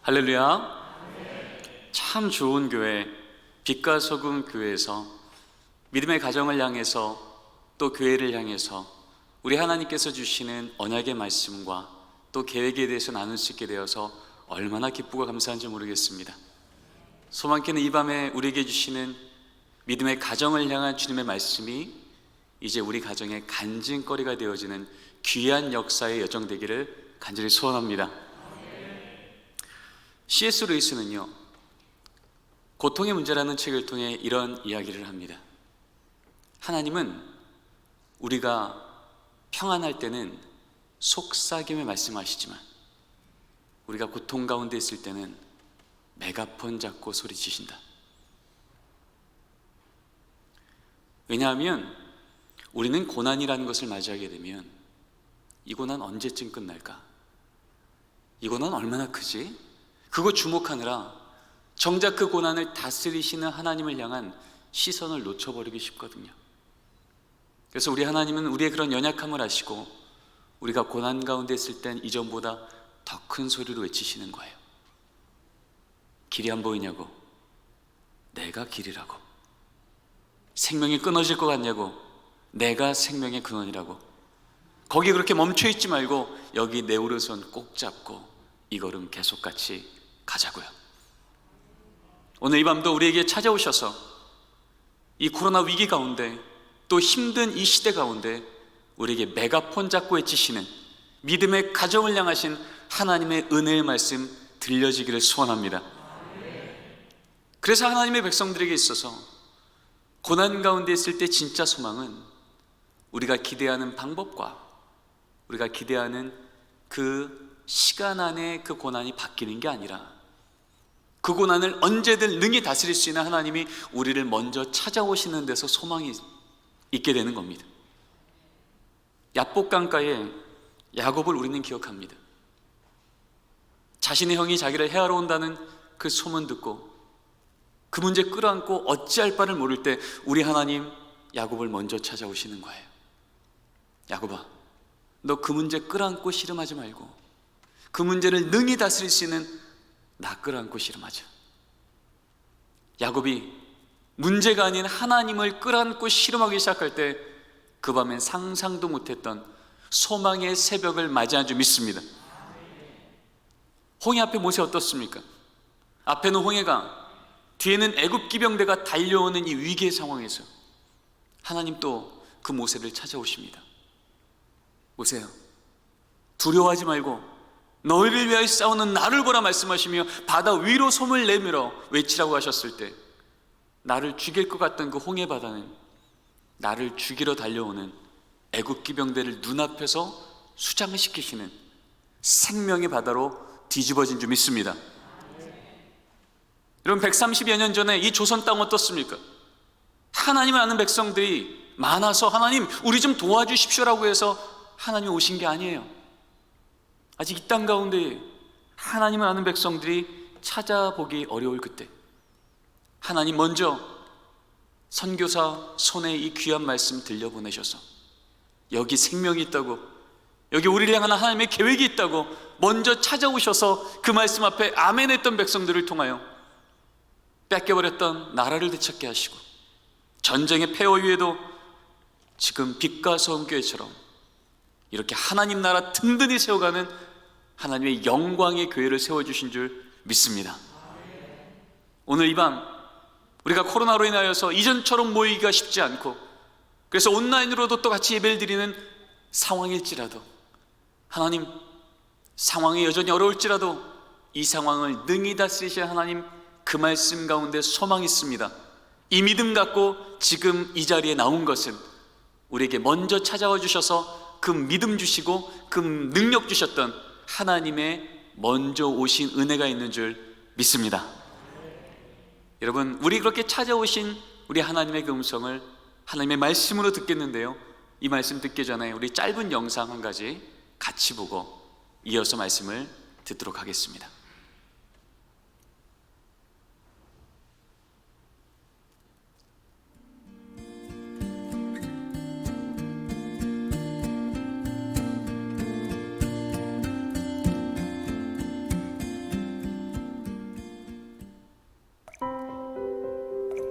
할렐루야. 참 좋은 교회, 빛과 소금 교회에서 믿음의 가정을 향해서 또 교회를 향해서 우리 하나님께서 주시는 언약의 말씀과 또 계획에 대해서 나눌 수 있게 되어서 얼마나 기쁘고 감사한지 모르겠습니다. 소망케는 이 밤에 우리에게 주시는 믿음의 가정을 향한 주님의 말씀이 이제 우리 가정의 간증거리가 되어지는 귀한 역사의 여정 되기를 간절히 소원합니다. C.S. 루이스는요, 고통의 문제라는 책을 통해 이런 이야기를 합니다. 하나님은 우리가 평안할 때는 속삭임을 말씀하시지만 우리가 고통 가운데 있을 때는 메가폰 잡고 소리치신다. 왜냐하면 우리는 고난이라는 것을 맞이하게 되면 이 고난 언제쯤 끝날까? 이 고난 얼마나 크지? 그거 주목하느라 정작 그 고난을 다스리시는 하나님을 향한 시선을 놓쳐버리기 쉽거든요. 그래서 우리 하나님은 우리의 그런 연약함을 아시고 우리가 고난 가운데 있을 땐 이전보다 더 큰 소리로 외치시는 거예요. 길이 안 보이냐고? 내가 길이라고. 생명이 끊어질 것 같냐고? 내가 생명의 근원이라고. 거기 그렇게 멈춰있지 말고 여기 내 오른손 꼭 잡고 이 걸음 계속 같이 가자고요. 오늘 이 밤도 우리에게 찾아오셔서 이 코로나 위기 가운데 또 힘든 이 시대 가운데 우리에게 메가폰 잡고 외치시는 믿음의 가정을 향하신 하나님의 은혜의 말씀 들려지기를 소원합니다. 그래서 하나님의 백성들에게 있어서 고난 가운데 있을 때 진짜 소망은 우리가 기대하는 방법과 우리가 기대하는 그 시간 안에 그 고난이 바뀌는 게 아니라 그 고난을 언제든 능히 다스릴 수 있는 하나님이 우리를 먼저 찾아오시는 데서 소망이 있게 되는 겁니다. 야복강가에 야곱을 우리는 기억합니다. 자신의 형이 자기를 해하러 온다는 그 소문 듣고 그 문제 끌어안고 어찌할 바를 모를 때 우리 하나님 야곱을 먼저 찾아오시는 거예요. 야곱아, 너 그 문제 끌어안고 씨름하지 말고 그 문제를 능히 다스릴 수 있는 나 끌어안고 씨름하자. 야곱이 문제가 아닌 하나님을 끌어안고 씨름하기 시작할 때 그 밤엔 상상도 못했던 소망의 새벽을 맞이한 줄 믿습니다. 홍해 앞에 모세 어떻습니까? 앞에는 홍해가, 뒤에는 애굽 기병대가 달려오는 이 위기의 상황에서 하나님 또 그 모세를 찾아오십니다. 모세야, 두려워하지 말고 너희를 위하여 싸우는 나를 보라 말씀하시며 바다 위로 손을 내밀어 외치라고 하셨을 때 나를 죽일 것 같던 그 홍해 바다는 나를 죽이러 달려오는 애굽 기병대를 눈앞에서 수장을 시키시는 생명의 바다로 뒤집어진 줄 믿습니다. 여러분, 130여 년 전에 이 조선 땅 어떻습니까? 하나님을 아는 백성들이 많아서 하나님 우리 좀 도와주십시오라고 해서 하나님이 오신 게 아니에요. 아직 이 땅 가운데 하나님을 아는 백성들이 찾아보기 어려울 그때 하나님 먼저 선교사 손에 이 귀한 말씀 들려보내셔서 여기 생명이 있다고, 여기 우리를 향한 하나님의 계획이 있다고 먼저 찾아오셔서 그 말씀 앞에 아멘했던 백성들을 통하여 뺏겨버렸던 나라를 되찾게 하시고 전쟁의 폐허 위에도 지금 빛과 소금 교회처럼 이렇게 하나님 나라 든든히 세워가는 하나님의 영광의 교회를 세워주신 줄 믿습니다. 오늘 이 밤 우리가 코로나로 인하여서 이전처럼 모이기가 쉽지 않고 그래서 온라인으로도 또 같이 예배를 드리는 상황일지라도 하나님, 상황이 여전히 어려울지라도 이 상황을 능히 다스리실 하나님 그 말씀 가운데 소망이 있습니다. 이 믿음 갖고 지금 이 자리에 나온 것은 우리에게 먼저 찾아와 주셔서 그 믿음 주시고 그 능력 주셨던 하나님의 먼저 오신 은혜가 있는 줄 믿습니다. 여러분, 우리 그렇게 찾아오신 우리 하나님의 그 음성을 하나님의 말씀으로 듣겠는데요, 이 말씀 듣기 전에 우리 짧은 영상 한 가지 같이 보고 이어서 말씀을 듣도록 하겠습니다.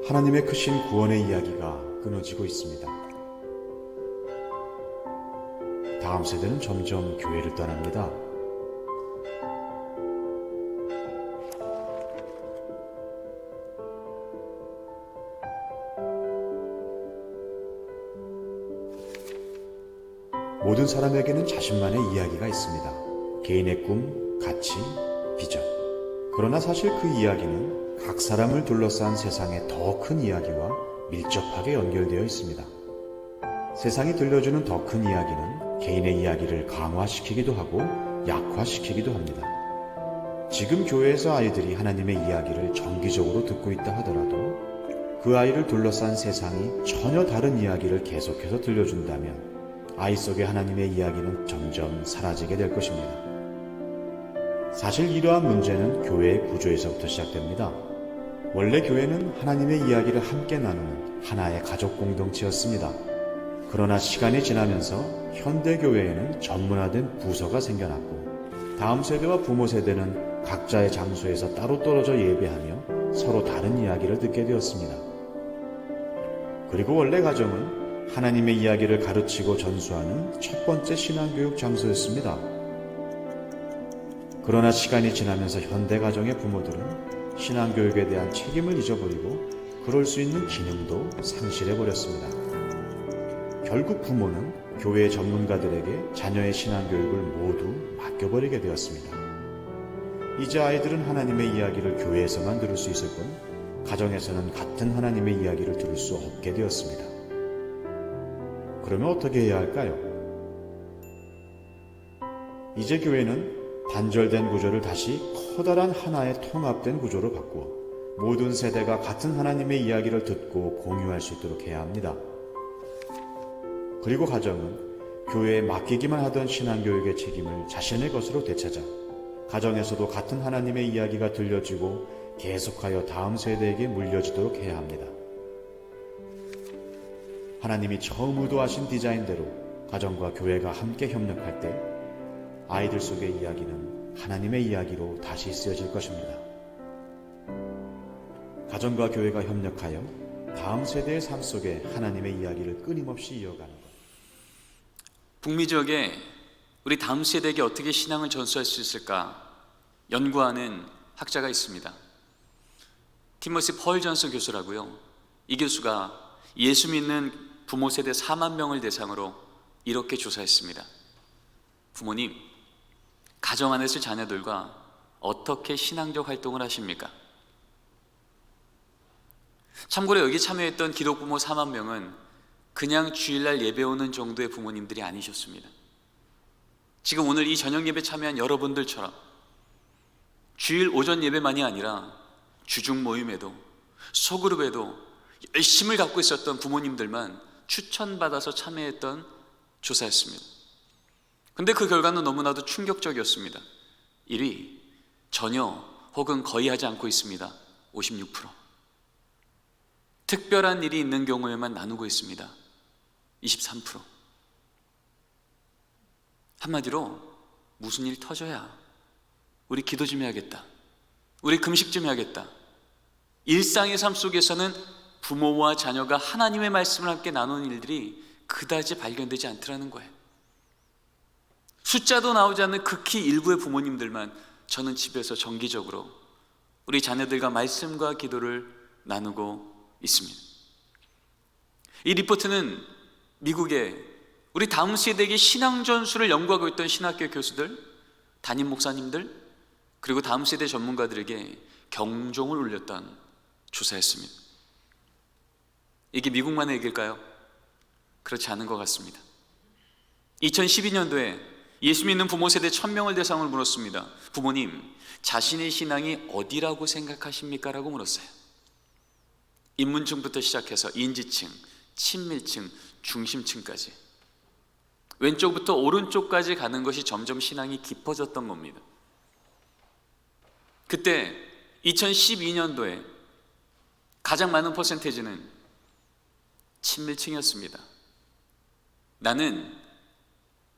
하나님의 크신 구원의 이야기가 끊어지고 있습니다. 다음 세대는 점점 교회를 떠납니다. 모든 사람에게는 자신만의 이야기가 있습니다. 개인의 꿈, 가치, 비전. 그러나 사실 그 이야기는 각 사람을 둘러싼 세상의 더 큰 이야기와 밀접하게 연결되어 있습니다. 세상이 들려주는 더 큰 이야기는 개인의 이야기를 강화시키기도 하고 약화시키기도 합니다. 지금 교회에서 아이들이 하나님의 이야기를 정기적으로 듣고 있다 하더라도 그 아이를 둘러싼 세상이 전혀 다른 이야기를 계속해서 들려준다면 아이 속의 하나님의 이야기는 점점 사라지게 될 것입니다. 사실 이러한 문제는 교회의 구조에서부터 시작됩니다. 원래 교회는 하나님의 이야기를 함께 나누는 하나의 가족 공동체였습니다. 그러나 시간이 지나면서 현대 교회에는 전문화된 부서가 생겨났고 다음 세대와 부모 세대는 각자의 장소에서 따로 떨어져 예배하며 서로 다른 이야기를 듣게 되었습니다. 그리고 원래 가정은 하나님의 이야기를 가르치고 전수하는 첫 번째 신앙교육 장소였습니다. 그러나 시간이 지나면서 현대 가정의 부모들은 신앙교육에 대한 책임을 잊어버리고 그럴 수 있는 기능도 상실해버렸습니다. 결국 부모는 교회 전문가들에게 자녀의 신앙교육을 모두 맡겨버리게 되었습니다. 이제 아이들은 하나님의 이야기를 교회에서만 들을 수 있을 뿐 가정에서는 같은 하나님의 이야기를 들을 수 없게 되었습니다. 그러면 어떻게 해야 할까요? 이제 교회는 단절된 구조를 다시 커다란 하나의 통합된 구조로 바꾸어 모든 세대가 같은 하나님의 이야기를 듣고 공유할 수 있도록 해야 합니다. 그리고 가정은 교회에 맡기기만 하던 신앙교육의 책임을 자신의 것으로 되찾아 가정에서도 같은 하나님의 이야기가 들려지고 계속하여 다음 세대에게 물려지도록 해야 합니다. 하나님이 처음 의도하신 디자인대로 가정과 교회가 함께 협력할 때 아이들 속의 이야기는 하나님의 이야기로 다시 쓰여질 것입니다. 가정과 교회가 협력하여 다음 세대의 삶 속에 하나님의 이야기를 끊임없이 이어가는 것. 북미 지역에 우리 다음 세대에게 어떻게 신앙을 전수할 수 있을까 연구하는 학자가 있습니다. 티머시 펄 존슨 교수라고요. 이 교수가 예수 믿는 부모 세대 4만 명을 대상으로 이렇게 조사했습니다. 부모님, 가정 안에 있을 자녀들과 어떻게 신앙적 활동을 하십니까? 참고로 여기 참여했던 기독부모 4만 명은 그냥 주일날 예배 오는 정도의 부모님들이 아니셨습니다. 지금 오늘 이 저녁 예배 참여한 여러분들처럼 주일 오전 예배만이 아니라 주중 모임에도 소그룹에도 열심을 갖고 있었던 부모님들만 추천받아서 참여했던 조사였습니다. 근데 그 결과는 너무나도 충격적이었습니다. 1위, 전혀 혹은 거의 하지 않고 있습니다. 56%. 특별한 일이 있는 경우에만 나누고 있습니다. 23%. 한마디로 무슨 일 터져야 우리 기도 좀 해야겠다, 우리 금식 좀 해야겠다. 일상의 삶 속에서는 부모와 자녀가 하나님의 말씀을 함께 나누는 일들이 그다지 발견되지 않더라는 거예요. 숫자도 나오지 않는 극히 일부의 부모님들만 저는 집에서 정기적으로 우리 자녀들과 말씀과 기도를 나누고 있습니다. 이 리포트는 미국의 우리 다음 세대에게 신앙 전수를 연구하고 있던 신학교 교수들, 담임 목사님들, 그리고 다음 세대 전문가들에게 경종을 울렸던 조사였습니다. 이게 미국만의 얘기일까요? 그렇지 않은 것 같습니다. 2012년도에 예수 믿는 부모 세대 1000명을 대상으로 물었습니다. 부모님, 자신의 신앙이 어디라고 생각하십니까? 라고 물었어요. 인문층부터 시작해서 인지층, 친밀층, 중심층까지 왼쪽부터 오른쪽까지 가는 것이 점점 신앙이 깊어졌던 겁니다. 그때 2012년도에 가장 많은 퍼센테이지는 친밀층이었습니다. 나는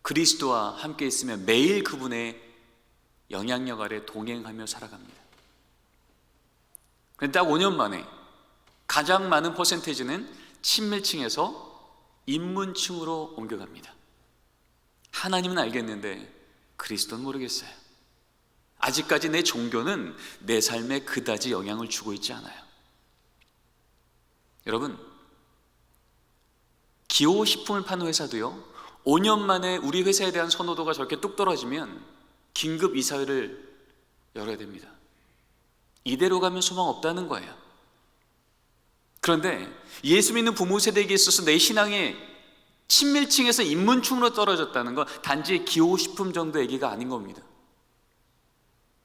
그리스도와 함께 있으면 매일 그분의 영향력 아래 동행하며 살아갑니다. 그런데 딱 5년 만에 가장 많은 퍼센테이지는 친밀층에서 인문층으로 옮겨갑니다. 하나님은 알겠는데 그리스도는 모르겠어요. 아직까지 내 종교는 내 삶에 그다지 영향을 주고 있지 않아요. 여러분, 기호식품을 파는 회사도요, 5년 만에 우리 회사에 대한 선호도가 저렇게 뚝 떨어지면 긴급 이사회를 열어야 됩니다. 이대로 가면 소망 없다는 거예요. 그런데 예수 믿는 부모 세대에게 있어서 내 신앙의 친밀층에서 인문층으로 떨어졌다는 건 단지 기호식품 정도 얘기가 아닌 겁니다.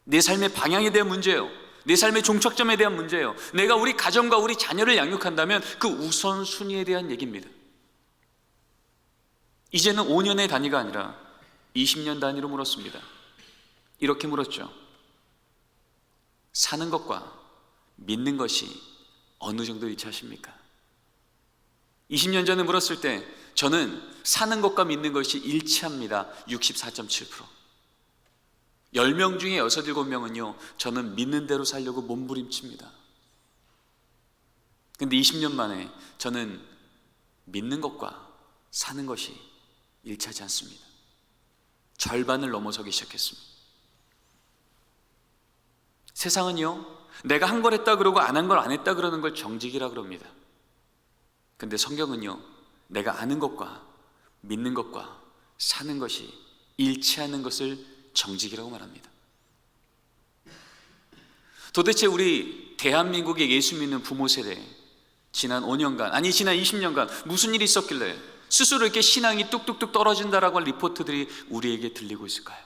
내 삶의 방향에 대한 문제예요. 내 삶의 종착점에 대한 문제예요. 내가 우리 가정과 우리 자녀를 양육한다면 그 우선순위에 대한 얘기입니다. 이제는 5년의 단위가 아니라 20년 단위로 물었습니다. 이렇게 물었죠. 사는 것과 믿는 것이 어느 정도 일치하십니까? 20년 전에 물었을 때 저는 사는 것과 믿는 것이 일치합니다. 64.7%. 10명 중에 6, 7명은요 저는 믿는 대로 살려고 몸부림칩니다. 근데 20년 만에 저는 믿는 것과 사는 것이 일치하지 않습니다. 절반을 넘어서기 시작했습니다. 세상은요 내가 한 걸 했다 그러고 안 한 걸 안 했다 그러는 걸 정직이라 그럽니다. 근데 성경은요 내가 아는 것과 믿는 것과 사는 것이 일치하는 것을 정직이라고 말합니다. 도대체 우리 대한민국의 예수 믿는 부모 세대 지난 5년간 아니 지난 20년간 무슨 일이 있었길래 스스로 이렇게 신앙이 뚝뚝뚝 떨어진다라고 할 리포트들이 우리에게 들리고 있을까요?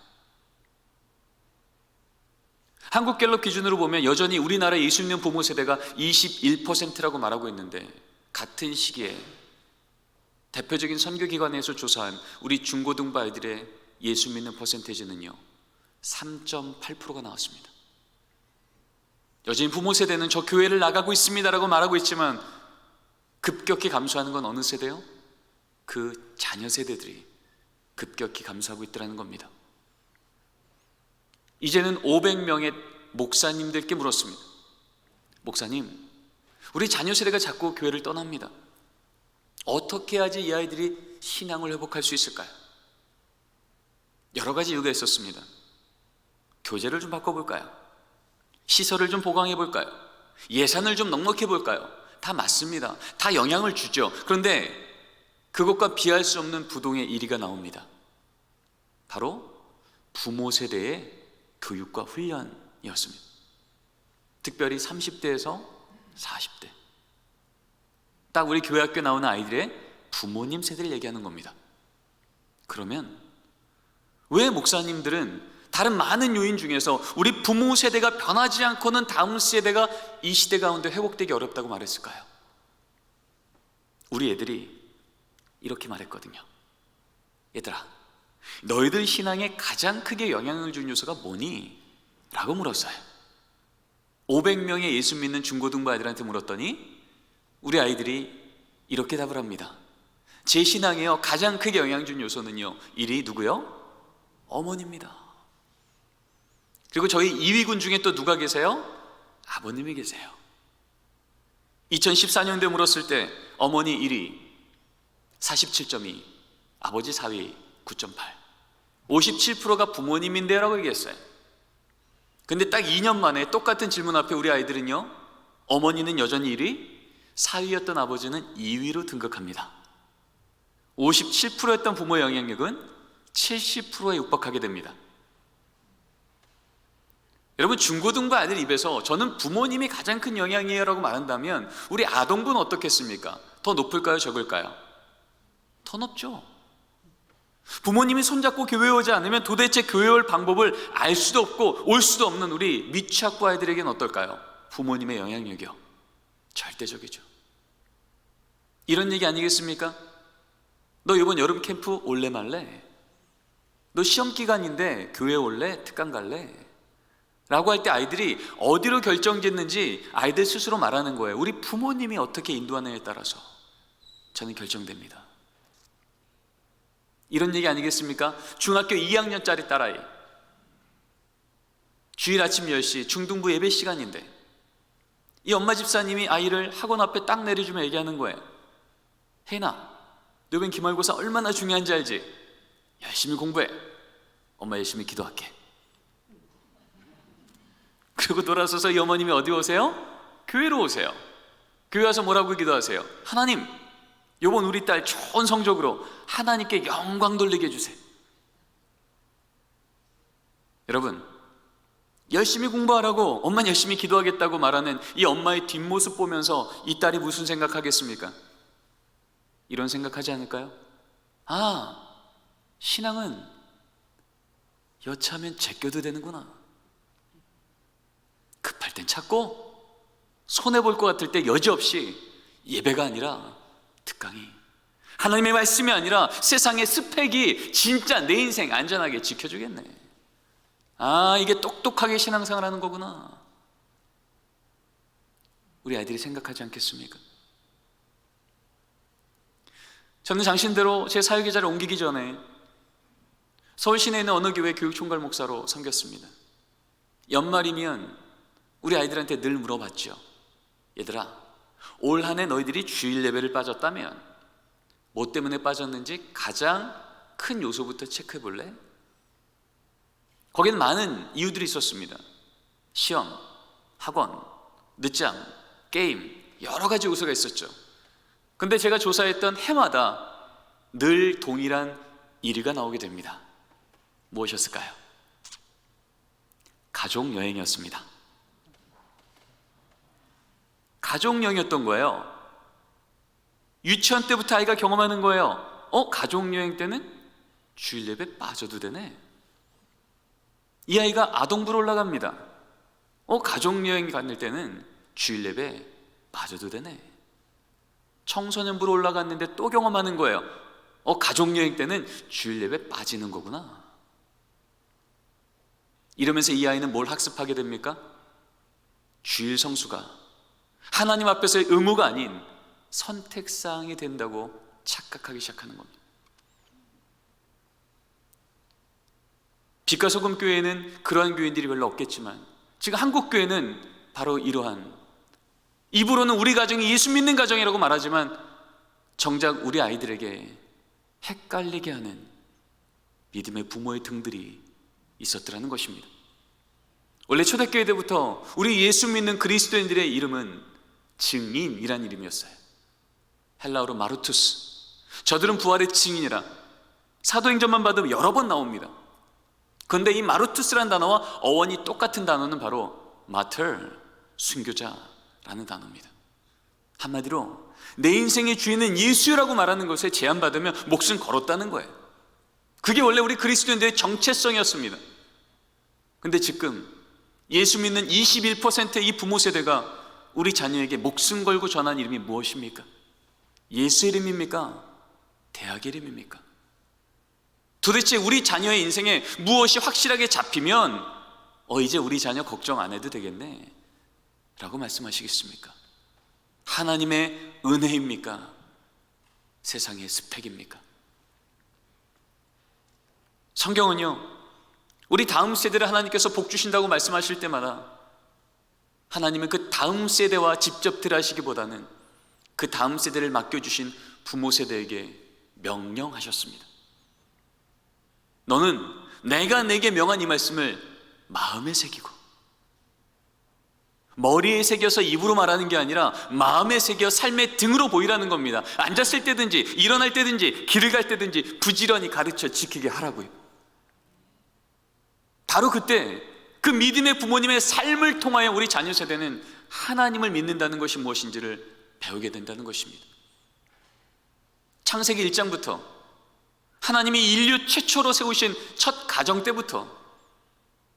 한국갤럽 기준으로 보면 여전히 우리나라 예수 믿는 부모 세대가 21%라고 말하고 있는데 같은 시기에 대표적인 선교기관에서 조사한 우리 중고등부 아이들의 예수 믿는 퍼센테이지는요 3.8%가 나왔습니다. 여전히 부모 세대는 저 교회를 나가고 있습니다라고 말하고 있지만 급격히 감소하는 건 어느 세대요? 그 자녀 세대들이 급격히 감소하고 있더라는 겁니다. 이제는 500명의 목사님들께 물었습니다. 목사님, 우리 자녀 세대가 자꾸 교회를 떠납니다. 어떻게 해야지 이 아이들이 신앙을 회복할 수 있을까요? 여러 가지 이유가 있었습니다. 교재를 좀 바꿔볼까요? 시설을 좀 보강해 볼까요? 예산을 좀 넉넉해 볼까요? 다 맞습니다. 다 영향을 주죠. 그런데 그것과 비할 수 없는 부동의 1위가 나옵니다. 바로 부모 세대의 교육과 훈련이었습니다. 특별히 30대에서 40대 딱 우리 교회 학교 나오는 아이들의 부모님 세대를 얘기하는 겁니다. 그러면 왜 목사님들은 다른 많은 요인 중에서 우리 부모 세대가 변하지 않고는 다음 세대가 이 시대 가운데 회복되기 어렵다고 말했을까요? 우리 애들이 이렇게 말했거든요. 얘들아, 너희들 신앙에 가장 크게 영향을 준 요소가 뭐니? 라고 물었어요. 500명의 예수 믿는 중고등부 아이들한테 물었더니 우리 아이들이 이렇게 답을 합니다. 제 신앙에요 가장 크게 영향 준 요소는요 1위 누구요? 어머니입니다. 그리고 저희 2위군 중에 또 누가 계세요? 아버님이 계세요. 2014년도에 물었을 때 어머니 1위 47.2, 아버지 4위 9.8, 57%가 부모님인데요 라고 얘기했어요. 근데 딱 2년 만에 똑같은 질문 앞에 우리 아이들은요 어머니는 여전히 1위, 4위였던 아버지는 2위로 등극합니다. 57%였던 부모의 영향력은 70%에 육박하게 됩니다. 여러분, 중고등부 아이들 입에서 저는 부모님이 가장 큰 영향이에요 라고 말한다면 우리 아동부는 어떻겠습니까? 더 높을까요? 적을까요? 더 높죠. 부모님이 손잡고 교회에 오지 않으면 도대체 교회에 올 방법을 알 수도 없고 올 수도 없는 우리 미취학부 아이들에게는 어떨까요? 부모님의 영향력이요 절대적이죠. 이런 얘기 아니겠습니까? 너 이번 여름 캠프 올래 말래? 너 시험 기간인데 교회 올래? 특강 갈래? 라고 할 때 아이들이 어디로 결정짓는지 아이들 스스로 말하는 거예요. 우리 부모님이 어떻게 인도하느냐에 따라서 저는 결정됩니다. 이런 얘기 아니겠습니까? 중학교 2학년짜리 딸아이, 주일 아침 10시 중등부 예배 시간인데 이 엄마 집사님이 아이를 학원 앞에 딱 내려주며 얘기하는 거예요. 혜인아, 너 이번 기말고사 얼마나 중요한지 알지? 열심히 공부해. 엄마 열심히 기도할게. 그리고 돌아서서 이 어머님이 어디 오세요? 교회로 오세요. 교회 와서 뭐라고 기도하세요? 하나님, 요번 우리 딸 좋은 성적으로 하나님께 영광 돌리게 해주세요. 여러분, 열심히 공부하라고 엄마는 열심히 기도하겠다고 말하는 이 엄마의 뒷모습 보면서 이 딸이 무슨 생각하겠습니까? 이런 생각하지 않을까요? 아, 신앙은 여차하면 제껴도 되는구나. 급할 땐 찾고 손해볼 것 같을 때 여지없이 예배가 아니라 특강이, 하나님의 말씀이 아니라 세상의 스펙이 진짜 내 인생 안전하게 지켜주겠네. 아, 이게 똑똑하게 신앙생활 하는 거구나. 우리 아이들이 생각하지 않겠습니까? 저는 장신대로 제 사역계좌를 옮기기 전에 서울 시내에 있는 어느 교회 교육총괄 목사로 섬겼습니다. 연말이면 우리 아이들한테 늘 물어봤죠. 얘들아, 올 한 해 너희들이 주일 예배를 빠졌다면 뭐 때문에 빠졌는지 가장 큰 요소부터 체크해 볼래? 거기는 많은 이유들이 있었습니다. 시험, 학원, 늦잠, 게임, 여러 가지 요소가 있었죠. 근데 제가 조사했던 해마다 늘 동일한 1위가 나오게 됩니다. 무엇이었을까요? 가족여행이었습니다. 가족여행이었던 거예요. 유치원 때부터 아이가 경험하는 거예요. 가족여행 때는 주일 예배 빠져도 되네. 이 아이가 아동부로 올라갑니다. 가족여행 다닐 때는 주일 예배 빠져도 되네. 청소년부로 올라갔는데 또 경험하는 거예요. 가족여행 때는 주일 예배 빠지는 거구나. 이러면서 이 아이는 뭘 학습하게 됩니까? 주일 성수가 하나님 앞에서의 의무가 아닌 선택사항이 된다고 착각하기 시작하는 겁니다. 빛과 소금 교회는 그러한 교인들이 별로 없겠지만 지금 한국 교회는 바로 이러한, 입으로는 우리 가정이 예수 믿는 가정이라고 말하지만 정작 우리 아이들에게 헷갈리게 하는 믿음의 부모의 등들이 있었더라는 것입니다. 원래 초대교회 때부터 우리 예수 믿는 그리스도인들의 이름은 증인이란 이름이었어요. 헬라어로 마르투스, 저들은 부활의 증인이라. 사도행전만 봐도 여러 번 나옵니다. 그런데 이 마르투스라는 단어와 어원이 똑같은 단어는 바로 마터, 순교자라는 단어입니다. 한마디로 내 인생의 주인은 예수라고 말하는 것에 제한받으면 목숨 걸었다는 거예요. 그게 원래 우리 그리스도인들의 정체성이었습니다. 근데 지금 예수 믿는 21%의 이 부모 세대가 우리 자녀에게 목숨 걸고 전한 이름이 무엇입니까? 예수 이름입니까? 대학의 이름입니까? 도대체 우리 자녀의 인생에 무엇이 확실하게 잡히면 이제 우리 자녀 걱정 안 해도 되겠네 라고 말씀하시겠습니까? 하나님의 은혜입니까? 세상의 스펙입니까? 성경은요, 우리 다음 세대를 하나님께서 복 주신다고 말씀하실 때마다 하나님은 그 다음 세대와 직접 들어하시기보다는 그 다음 세대를 맡겨주신 부모 세대에게 명령하셨습니다. 너는 내가 내게 명한 이 말씀을 마음에 새기고, 머리에 새겨서 입으로 말하는 게 아니라 마음에 새겨 삶의 등으로 보이라는 겁니다. 앉았을 때든지 일어날 때든지 길을 갈 때든지 부지런히 가르쳐 지키게 하라고요. 바로 그때 그 믿음의 부모님의 삶을 통하여 우리 자녀 세대는 하나님을 믿는다는 것이 무엇인지를 배우게 된다는 것입니다. 창세기 1장부터 하나님이 인류 최초로 세우신 첫 가정 때부터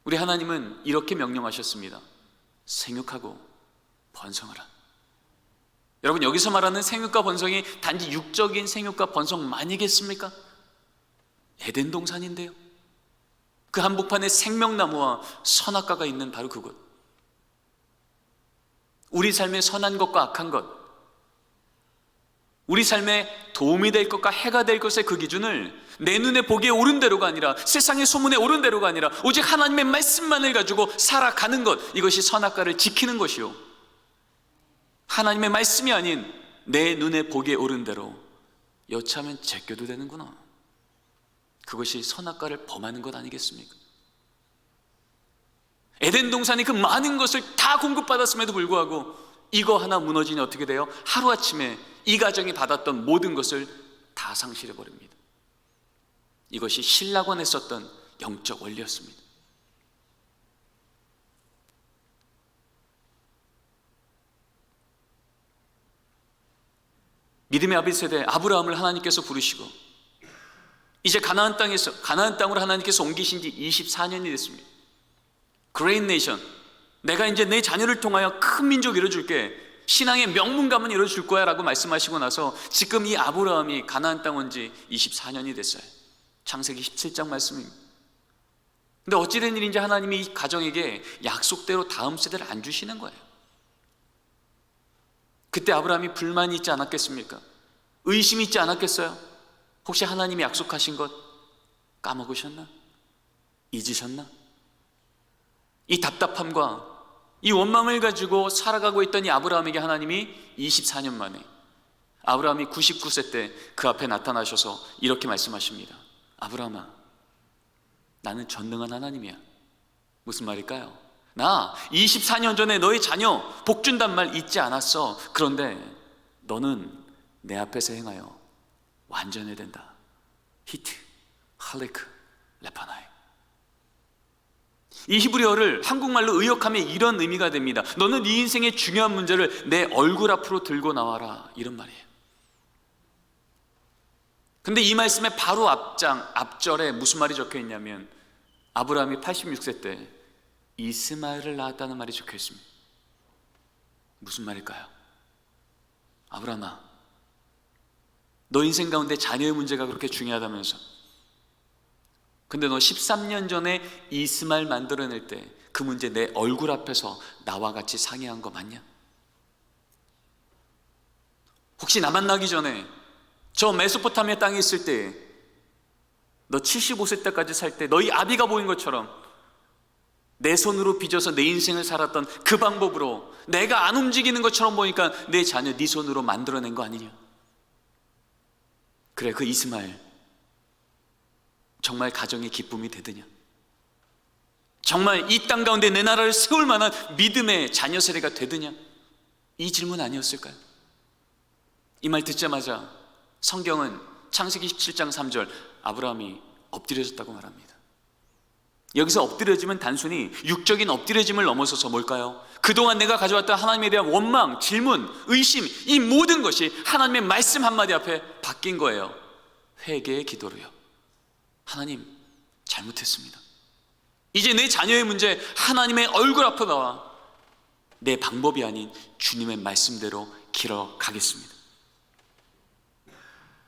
우리 하나님은 이렇게 명령하셨습니다. 생육하고 번성하라. 여러분, 여기서 말하는 생육과 번성이 단지 육적인 생육과 번성만이겠습니까? 에덴 동산인데요, 그 한복판에 생명나무와 선악과가 있는 바로 그곳, 우리 삶의 선한 것과 악한 것, 우리 삶에 도움이 될 것과 해가 될 것의 그 기준을 내 눈에 보기에 옳은 대로가 아니라, 세상의 소문에 옳은 대로가 아니라 오직 하나님의 말씀만을 가지고 살아가는 것, 이것이 선악과를 지키는 것이요, 하나님의 말씀이 아닌 내 눈에 보기에 오른 대로 여차하면 제껴도 되는구나. 그것이 선악과를 범하는 것 아니겠습니까? 에덴 동산이 그 많은 것을 다 공급받았음에도 불구하고 이거 하나 무너지니 어떻게 돼요? 하루아침에 이 가정이 받았던 모든 것을 다 상실해버립니다. 이것이 신라권에 썼던 영적 원리였습니다. 믿음의 아비 세대 아브라함을 하나님께서 부르시고 이제 가나안 땅으로 하나님께서 옮기신 지 24년이 됐습니다. Great Nation, 내가 이제 내 자녀를 통하여 큰 민족 이뤄줄게, 신앙의 명문 가문 이뤄줄 거야 라고 말씀하시고 나서 지금 이 아브라함이 가나안 땅 온 지 24년이 됐어요. 창세기 17장 말씀입니다. 근데 어찌된 일인지 하나님이 이 가정에게 약속대로 다음 세대를 안 주시는 거예요. 그때 아브라함이 불만이 있지 않았겠습니까? 의심이 있지 않았겠어요? 혹시 하나님이 약속하신 것 까먹으셨나? 잊으셨나? 이 답답함과 이 원망을 가지고 살아가고 있던 이 아브라함에게 하나님이 24년 만에 아브라함이 99세 때 그 앞에 나타나셔서 이렇게 말씀하십니다. 아브라함아, 나는 전능한 하나님이야. 무슨 말일까요? 나 24년 전에 너의 자녀 복 준단 말 잊지 않았어. 그런데 너는 내 앞에서 행하여 완전해야 된다. 히트, 할레크, 레파나이. 이 히브리어를 한국말로 의역하면 이런 의미가 됩니다. 너는 네 인생의 중요한 문제를 내 얼굴 앞으로 들고 나와라, 이런 말이에요. 근데 이 말씀의 바로 앞절에 무슨 말이 적혀 있냐면 아브라함이 86세 때 이스마엘을 낳았다는 말이 적혀 있습니다. 무슨 말일까요? 아브라함아, 너 인생 가운데 자녀의 문제가 그렇게 중요하다면서, 근데 너 13년 전에 이스마엘 만들어낼 때 그 문제 내 얼굴 앞에서 나와 같이 상의한 거 맞냐? 혹시 나 만나기 전에 저 메소포타미아 땅에 있을 때 너 75세 때까지 살 때 너희 아비가 보인 것처럼 내 손으로 빚어서 내 인생을 살았던 그 방법으로 내가 안 움직이는 것처럼 보니까 내 자녀 네 손으로 만들어낸 거 아니냐? 그래, 그 이스마엘 정말 가정의 기쁨이 되더냐? 정말 이 땅 가운데 내 나라를 세울 만한 믿음의 자녀 세대가 되더냐? 이 질문 아니었을까요? 이 말 듣자마자 성경은 창세기 17장 3절 아브라함이 엎드려졌다고 말합니다. 여기서 엎드려짐은 단순히 육적인 엎드려짐을 넘어서서 뭘까요? 그동안 내가 가져왔던 하나님에 대한 원망, 질문, 의심, 이 모든 것이 하나님의 말씀 한마디 앞에 바뀐 거예요. 회개의 기도로요. 하나님, 잘못했습니다. 이제 내 자녀의 문제 하나님의 얼굴 앞에 나와 내 방법이 아닌 주님의 말씀대로 길어가겠습니다.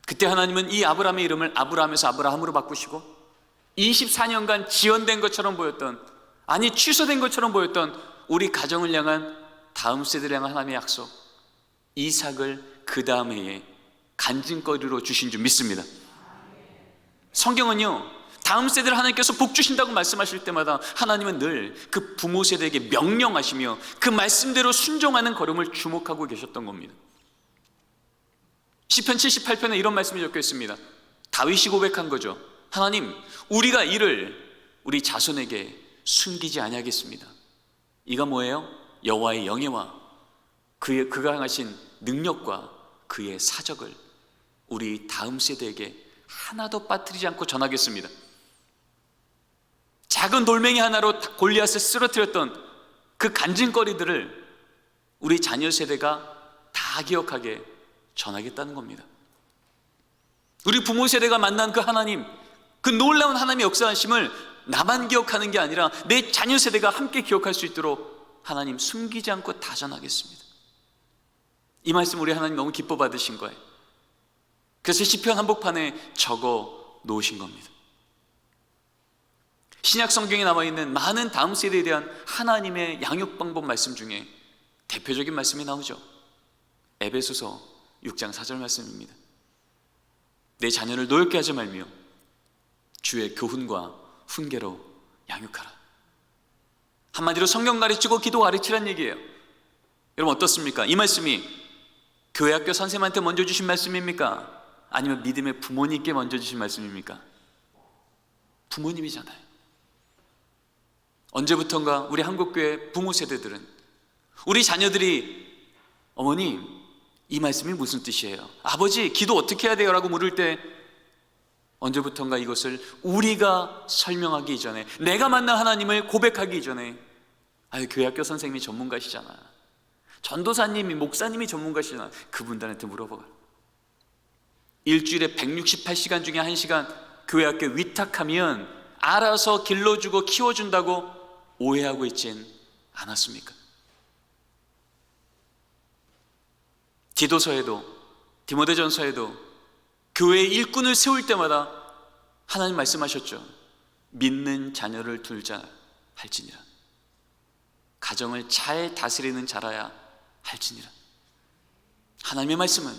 그때 하나님은 이 아브라함의 이름을 아브라함에서 아브라함으로 바꾸시고 24년간 지연된 것처럼 보였던, 아니 취소된 것처럼 보였던 우리 가정을 향한, 다음 세대를 향한 하나님의 약속, 이삭을 그 다음 해에 간증거리로 주신 줄 믿습니다. 성경은요, 다음 세대를 하나님께서 복 주신다고 말씀하실 때마다 하나님은 늘 그 부모 세대에게 명령하시며 그 말씀대로 순종하는 걸음을 주목하고 계셨던 겁니다. 시편 78편에 이런 말씀이 적혀 있습니다. 다윗이 고백한 거죠. 하나님, 우리가 이를 우리 자손에게 숨기지 아니하겠습니다. 이가 뭐예요? 여호와의 영예와 그가 행하신 능력과 그의 사적을 우리 다음 세대에게 하나도 빠뜨리지 않고 전하겠습니다. 작은 돌멩이 하나로 골리앗을 쓰러뜨렸던 그 간증거리들을 우리 자녀 세대가 다 기억하게 전하겠다는 겁니다. 우리 부모 세대가 만난 그 하나님, 그 놀라운 하나님의 역사하심을 나만 기억하는 게 아니라 내 자녀 세대가 함께 기억할 수 있도록 하나님 숨기지 않고 다 전하겠습니다. 이 말씀 우리 하나님 너무 기뻐 받으신 거예요. 그래서 시편 한복판에 적어 놓으신 겁니다. 신약 성경에 나와 있는 많은 다음 세대에 대한 하나님의 양육 방법 말씀 중에 대표적인 말씀이 나오죠. 에베소서 6장 4절 말씀입니다. 내 자녀를 노엽게 하지 말며 주의 교훈과 훈계로 양육하라. 한마디로 성경 가르치고 기도 가르치란 얘기예요. 여러분 어떻습니까? 이 말씀이 교회 학교 선생님한테 먼저 주신 말씀입니까? 아니면 믿음의 부모님께 먼저 주신 말씀입니까? 부모님이잖아요. 언제부턴가 우리 한국교회 부모 세대들은 우리 자녀들이 어머님 이 말씀이 무슨 뜻이에요? 아버지 기도 어떻게 해야 돼요? 라고 물을 때 언제부턴가 이것을 우리가 설명하기 이전에, 내가 만난 하나님을 고백하기 이전에, 교회 학교 선생님이 전문가시잖아, 전도사님이 목사님이 전문가시잖아, 그분들한테 물어봐. 일주일에 168시간 중에 1시간 교회 학교 위탁하면 알아서 길러주고 키워준다고 오해하고 있진 않았습니까? 디도서에도 디모데전서에도 교회의 일꾼을 세울 때마다 하나님 말씀하셨죠. 믿는 자녀를 둘자 할지니라. 가정을 잘 다스리는 자라야 할지니라. 하나님의 말씀은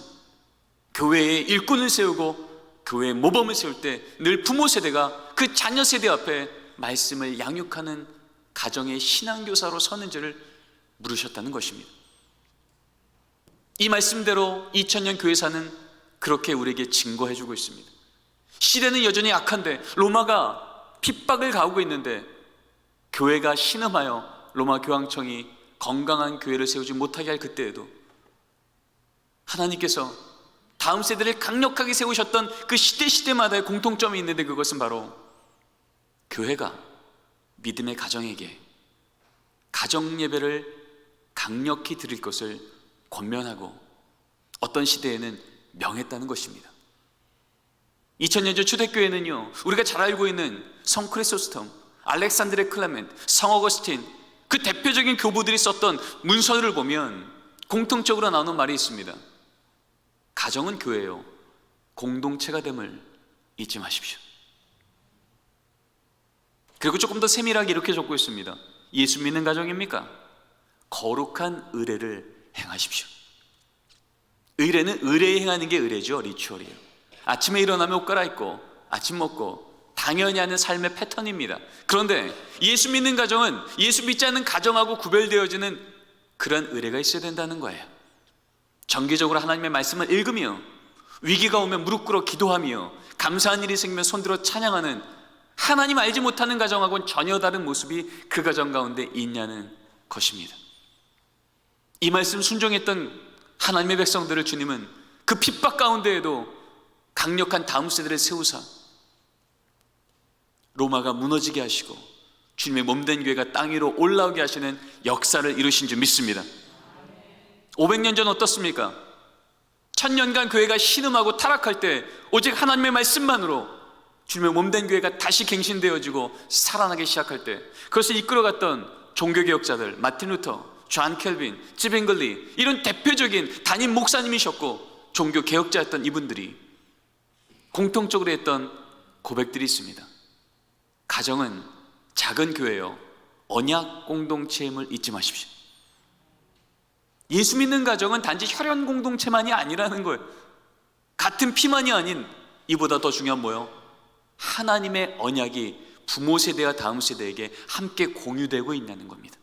교회의 일꾼을 세우고 교회의 모범을 세울 때 늘 부모 세대가 그 자녀 세대 앞에 말씀을 양육하는 가정의 신앙교사로 서는지를 물으셨다는 것입니다. 이 말씀대로 2000년 교회사는 그렇게 우리에게 증거해주고 있습니다. 시대는 여전히 악한데, 로마가 핍박을 가하고 있는데, 교회가 신음하여 로마 교황청이 건강한 교회를 세우지 못하게 할 그때에도 하나님께서 다음 세대를 강력하게 세우셨던 그 시대마다의 공통점이 있는데, 그것은 바로 교회가 믿음의 가정에게 가정 예배를 강력히 드릴 것을 권면하고 어떤 시대에는 명했다는 것입니다. 2000년 전 초대교회는요, 우리가 잘 알고 있는 성 크리소스톰, 알렉산드레 클레멘트, 성 어거스틴, 그 대표적인 교부들이 썼던 문서를 보면 공통적으로 나오는 말이 있습니다. 가정은 교회요, 공동체가 됨을 잊지 마십시오. 그리고 조금 더 세밀하게 이렇게 적고 있습니다. 예수 믿는 가정입니까? 거룩한 의례를 행하십시오. 의례는 의례에 행하는 게 의례죠. 리추얼이에요. 아침에 일어나면 옷 갈아입고 아침 먹고 당연히 하는 삶의 패턴입니다. 그런데 예수 믿는 가정은 예수 믿지 않는 가정하고 구별되어지는 그런 의례가 있어야 된다는 거예요. 정기적으로 하나님의 말씀을 읽으며 위기가 오면 무릎 꿇어 기도하며 감사한 일이 생기면 손들어 찬양하는, 하나님 알지 못하는 가정하고는 전혀 다른 모습이 그 가정 가운데 있냐는 것입니다. 이 말씀 순종했던 하나님의 백성들을 주님은 그 핍박 가운데에도 강력한 다음 세대를 세우사 로마가 무너지게 하시고 주님의 몸된 교회가 땅 위로 올라오게 하시는 역사를 이루신 줄 믿습니다. 500년 전 어떻습니까? 1000년간 교회가 신음하고 타락할 때 오직 하나님의 말씀만으로 주님의 몸된 교회가 다시 갱신되어지고 살아나기 시작할 때, 그것을 이끌어갔던 종교개혁자들, 마틴 루터, 존 켈빈, 찌빙글리, 이런 대표적인 담임 목사님이셨고 종교개혁자였던 이분들이 공통적으로 했던 고백들이 있습니다. 가정은 작은 교회요, 언약 공동체임을 잊지 마십시오. 예수 믿는 가정은 단지 혈연 공동체만이 아니라는 거예요. 같은 피만이 아닌, 이보다 더 중요한 뭐예요? 하나님의 언약이 부모 세대와 다음 세대에게 함께 공유되고 있다는 겁니다.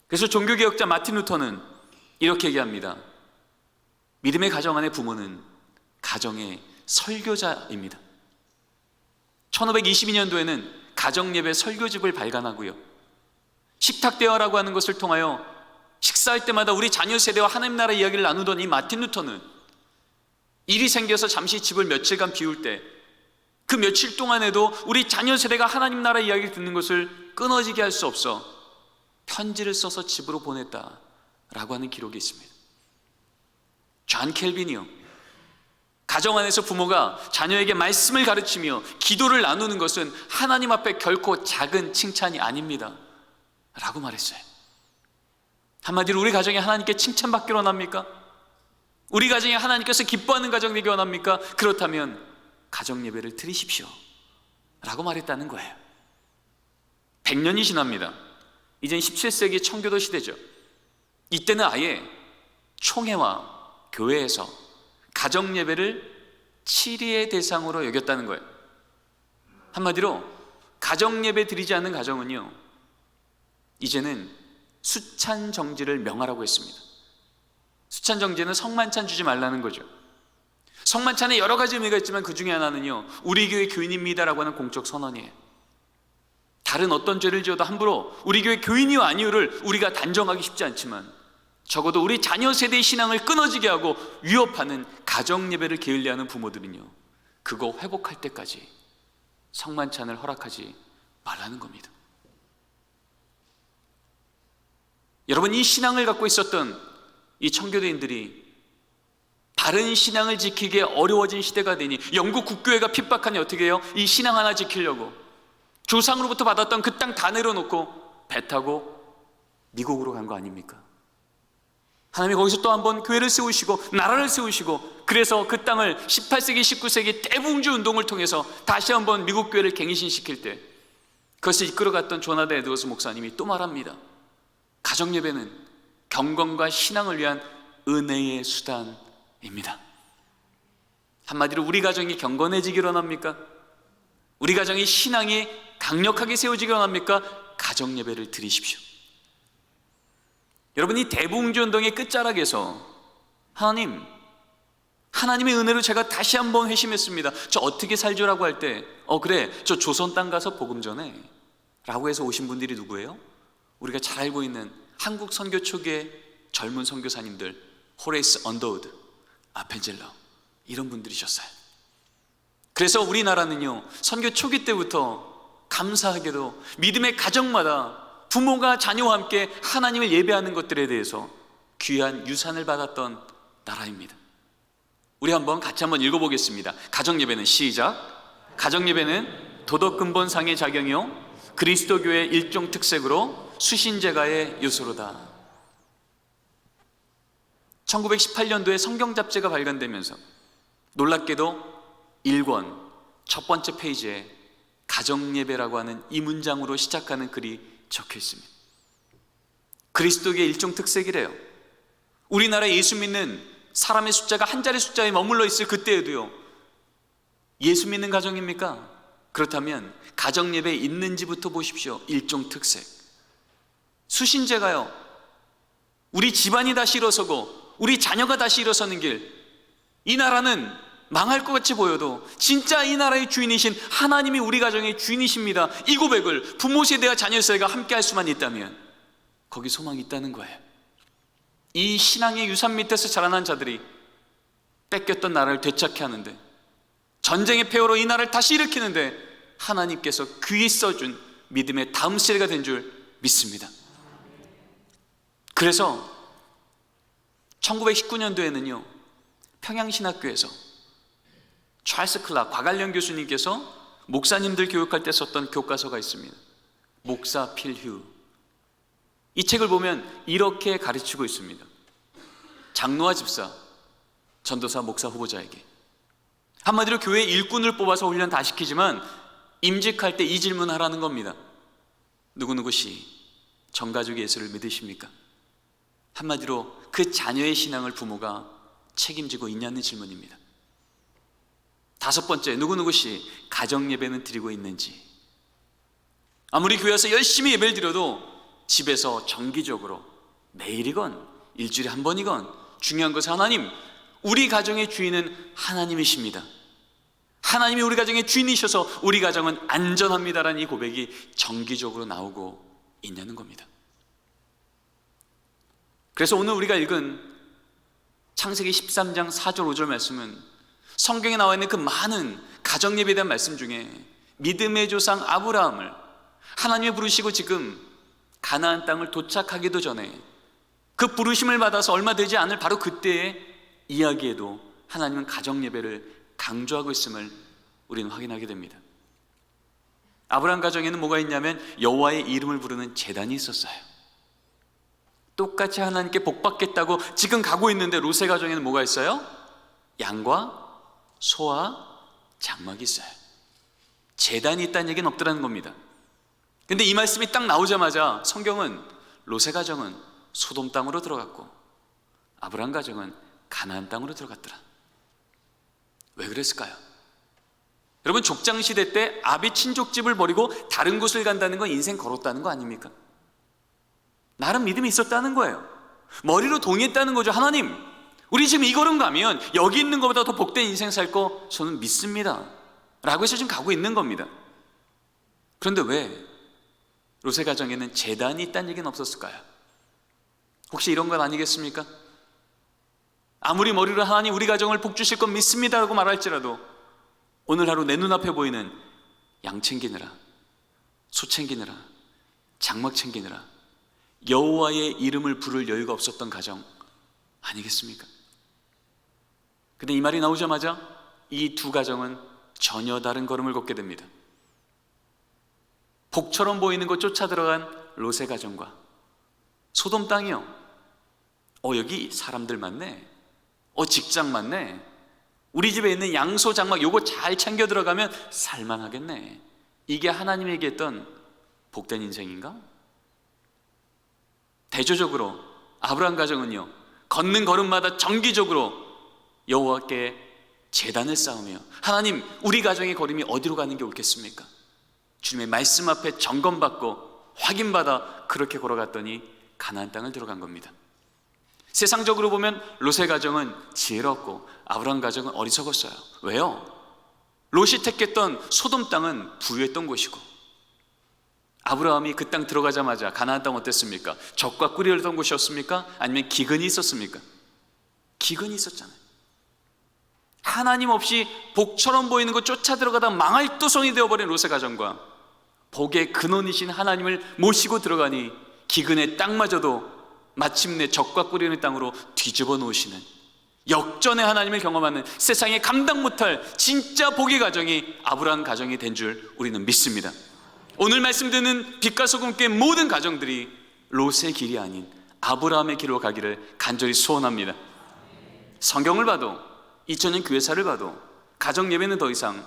그래서 종교개혁자 마틴 루터는 이렇게 얘기합니다. 믿음의 가정 안의 부모는 가정의 설교자입니다. 1522년도에는 가정예배 설교집을 발간하고요, 식탁대화라고 하는 것을 통하여 식사할 때마다 우리 자녀 세대와 하나님 나라 이야기를 나누던 이 마틴 루터는 일이 생겨서 잠시 집을 며칠간 비울 때 그 며칠 동안에도 우리 자녀 세대가 하나님 나라 이야기를 듣는 것을 끊어지게 할 수 없어 편지를 써서 집으로 보냈다라고 하는 기록이 있습니다. 존 켈빈이요, 가정 안에서 부모가 자녀에게 말씀을 가르치며 기도를 나누는 것은 하나님 앞에 결코 작은 칭찬이 아닙니다 라고 말했어요. 한마디로 우리 가정이 하나님께 칭찬받기로 원합니까? 우리 가정이 하나님께서 기뻐하는 가정 되기 원합니까? 그렇다면 가정 예배를 드리십시오 라고 말했다는 거예요. 100년이 지납니다. 이젠 17세기 청교도 시대죠. 이때는 아예 총회와 교회에서 가정 예배를 치리의 대상으로 여겼다는 거예요. 한마디로 가정 예배 드리지 않는 가정은요, 이제는 수찬정제를 명하라고 했습니다. 수찬정제는 성만찬 주지 말라는 거죠. 성만찬에 여러 가지 의미가 있지만 그 중에 하나는요, 우리 교회 교인입니다라고 하는 공적 선언이에요. 다른 어떤 죄를 지어도 함부로 우리 교회 교인이요 아니요를 우리가 단정하기 쉽지 않지만 적어도 우리 자녀 세대의 신앙을 끊어지게 하고 위협하는 가정예배를 게을리하는 부모들은요, 그거 회복할 때까지 성만찬을 허락하지 말라는 겁니다. 여러분, 이 신앙을 갖고 있었던 이 청교도인들이 바른 신앙을 지키기에 어려워진 시대가 되니 영국 국교회가 핍박하니 어떻게 해요? 이 신앙 하나 지키려고 조상으로부터 받았던 그 땅 다 내려놓고 배 타고 미국으로 간 거 아닙니까? 하나님이 거기서 또 한번 교회를 세우시고 나라를 세우시고, 그래서 그 땅을 18세기 19세기 대붕주 운동을 통해서 다시 한번 미국 교회를 갱신시킬 때 그것을 이끌어갔던 조나단 에드워스 목사님이 또 말합니다. 가정예배는 경건과 신앙을 위한 은혜의 수단입니다. 한마디로 우리 가정이 경건해지기를 원합니까? 우리 가정이 신앙이 강력하게 세워지기를 원합니까? 가정예배를 드리십시오. 여러분, 이 대붕주운동의 끝자락에서 하나님의 은혜로 제가 다시 한번 회심했습니다. 저 어떻게 살죠라고 할 때 그래, 저 조선 땅 가서 복음 전해 라고 해서 오신 분들이 누구예요? 우리가 잘 알고 있는 한국 선교 초기의 젊은 선교사님들, 호레이스 언더우드, 아펜젤러, 이런 분들이셨어요. 그래서 우리나라는요, 선교 초기 때부터 감사하게도 믿음의 가정마다 부모가 자녀와 함께 하나님을 예배하는 것들에 대해서 귀한 유산을 받았던 나라입니다. 우리 같이 한번 읽어보겠습니다. 가정예배는 시작. 가정예배는 도덕근본상의 작용이요 그리스도교의 일종 특색으로 수신제가의 요소로다. 1918년도에 성경잡지가 발간되면서 놀랍게도 1권 첫 번째 페이지에 가정예배라고 하는 이 문장으로 시작하는 글이 적혀 있습니다. 그리스도교의 일종 특색이래요. 우리나라에 예수 믿는 사람의 숫자가 한 자리 숫자에 머물러 있을 그때에도요, 예수 믿는 가정입니까? 그렇다면 가정예배에 있는지부터 보십시오. 일종 특색. 수신제가요, 우리 집안이 다시 일어서고 우리 자녀가 다시 일어서는 길, 이 나라는 망할 것 같이 보여도 진짜 이 나라의 주인이신 하나님이 우리 가정의 주인이십니다. 이 고백을 부모 세대와 자녀 세대가 함께 할 수만 있다면 거기 소망이 있다는 거예요. 이 신앙의 유산 밑에서 자라난 자들이 뺏겼던 나라를 되찾게 하는데, 전쟁의 폐허로 이 나라를 다시 일으키는데 하나님께서 귀히 써준 믿음의 다음 세대가 된 줄 믿습니다. 그래서 1919년도에는요 평양신학교에서 찰스 클락 과관련 교수님께서 목사님들 교육할 때 썼던 교과서가 있습니다. 목사 필휴. 이 책을 보면 이렇게 가르치고 있습니다. 장로와 집사, 전도사, 목사 후보자에게 한마디로 교회 일꾼을 뽑아서 훈련 다 시키지만 임직할 때 이 질문하라는 겁니다. 누구누구시 전가족 예수를 믿으십니까? 한마디로 그 자녀의 신앙을 부모가 책임지고 있냐는 질문입니다. 5번째, 누구누구시 가정예배는 드리고 있는지. 아무리 교회에서 열심히 예배를 드려도 집에서 정기적으로 매일이건 일주일에 한 번이건 중요한 것은 하나님, 우리 가정의 주인은 하나님이십니다. 하나님이 우리 가정의 주인이셔서 우리 가정은 안전합니다라는 이 고백이 정기적으로 나오고 있냐는 겁니다. 그래서 오늘 우리가 읽은 창세기 13장 4절 5절 말씀은 성경에 나와 있는 그 많은 가정예배에 대한 말씀 중에 믿음의 조상 아브라함을 하나님이 부르시고 지금 가나안 땅을 도착하기도 전에 그 부르심을 받아서 얼마 되지 않을 바로 그때의 이야기에도 하나님은 가정예배를 강조하고 있음을 우리는 확인하게 됩니다. 아브라함 가정에는 뭐가 있냐면 여호와의 이름을 부르는 제단이 있었어요. 똑같이 하나님께 복받겠다고 지금 가고 있는데 롯의 가정에는 뭐가 있어요? 양과 소와 장막이 있어요. 제단이 있다는 얘기는 없더라는 겁니다. 근데 이 말씀이 딱 나오자마자 성경은 롯의 가정은 소돔 땅으로 들어갔고 아브라함 가정은 가나안 땅으로 들어갔더라. 왜 그랬을까요? 여러분, 족장시대 때 아비 친족집을 버리고 다른 곳을 간다는 건 인생 걸었다는 거 아닙니까? 나름 믿음이 있었다는 거예요. 머리로 동의했다는 거죠. 하나님, 우리 지금 이 걸음 가면 여기 있는 것보다 더 복된 인생 살 거 저는 믿습니다 라고 해서 지금 가고 있는 겁니다. 그런데 왜 롯의 가정에는 재단이 있다는 얘기는 없었을까요? 혹시 이런 건 아니겠습니까? 아무리 머리로 하나님 우리 가정을 복 주실 건 믿습니다 라고 말할지라도 오늘 하루 내 눈앞에 보이는 양 챙기느라, 소 챙기느라, 장막 챙기느라 여호와의 이름을 부를 여유가 없었던 가정 아니겠습니까? 근데 이 말이 나오자마자 이 두 가정은 전혀 다른 걸음을 걷게 됩니다. 복처럼 보이는 것 쫓아 들어간 롯의 가정과 소돔 땅이요, 여기 사람들 많네, 직장 많네, 우리 집에 있는 양소 장막 요거 잘 챙겨 들어가면 살만하겠네, 이게 하나님에게 했던 복된 인생인가? 대조적으로 아브라함 가정은요, 걷는 걸음마다 정기적으로 여호와께 제단을 쌓으며 하나님 우리 가정의 걸음이 어디로 가는 게 옳겠습니까? 주님의 말씀 앞에 점검받고 확인받아 그렇게 걸어갔더니 가나안 땅을 들어간 겁니다. 세상적으로 보면 롯의 가정은 지혜롭고 아브라함 가정은 어리석었어요. 왜요? 롯이 택했던 소돔 땅은 부유했던 곳이고 아브라함이 그 땅 들어가자마자 가나안 땅 어땠습니까? 젖과 꿀이 흐르던 곳이었습니까? 아니면 기근이 있었습니까? 기근이 있었잖아요. 하나님 없이 복처럼 보이는 것 쫓아 들어가다 망할 도성이 되어버린 롯의 가정과 복의 근원이신 하나님을 모시고 들어가니 기근의 땅마저도 마침내 젖과 꿀이 흐르는 땅으로 뒤집어 놓으시는 역전의 하나님을 경험하는 세상에 감당 못할 진짜 복의 가정이 아브라함 가정이 된 줄 우리는 믿습니다. 오늘 말씀 듣는 빛과 소금교회 모든 가정들이 롯의 길이 아닌 아브라함의 길로 가기를 간절히 소원합니다. 성경을 봐도 2000년 교회사를 봐도 가정 예배는 더 이상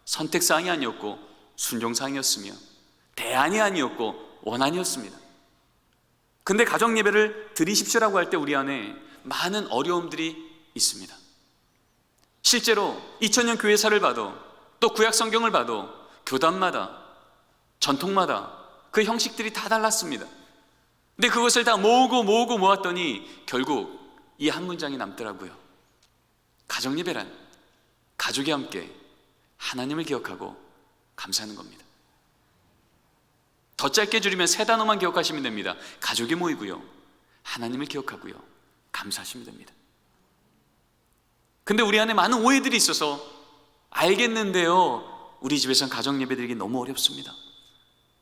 선택사항이 아니었고 순종사항이었으며 대안이 아니었고 원안이었습니다. 근데 가정 예배를 드리십시오라고 할 때 우리 안에 많은 어려움들이 있습니다. 실제로 2000년 교회사를 봐도 또 구약 성경을 봐도 교단마다 전통마다 그 형식들이 다 달랐습니다. 근데 그것을 다 모으고 모았더니 결국 이 한 문장이 남더라고요. 가정예배란 가족이 함께 하나님을 기억하고 감사하는 겁니다. 더 짧게 줄이면 세 단어만 기억하시면 됩니다. 가족이 모이고요, 하나님을 기억하고요, 감사하시면 됩니다. 근데 우리 안에 많은 오해들이 있어서 알겠는데요, 우리 집에서는 가정예배 드리기 너무 어렵습니다.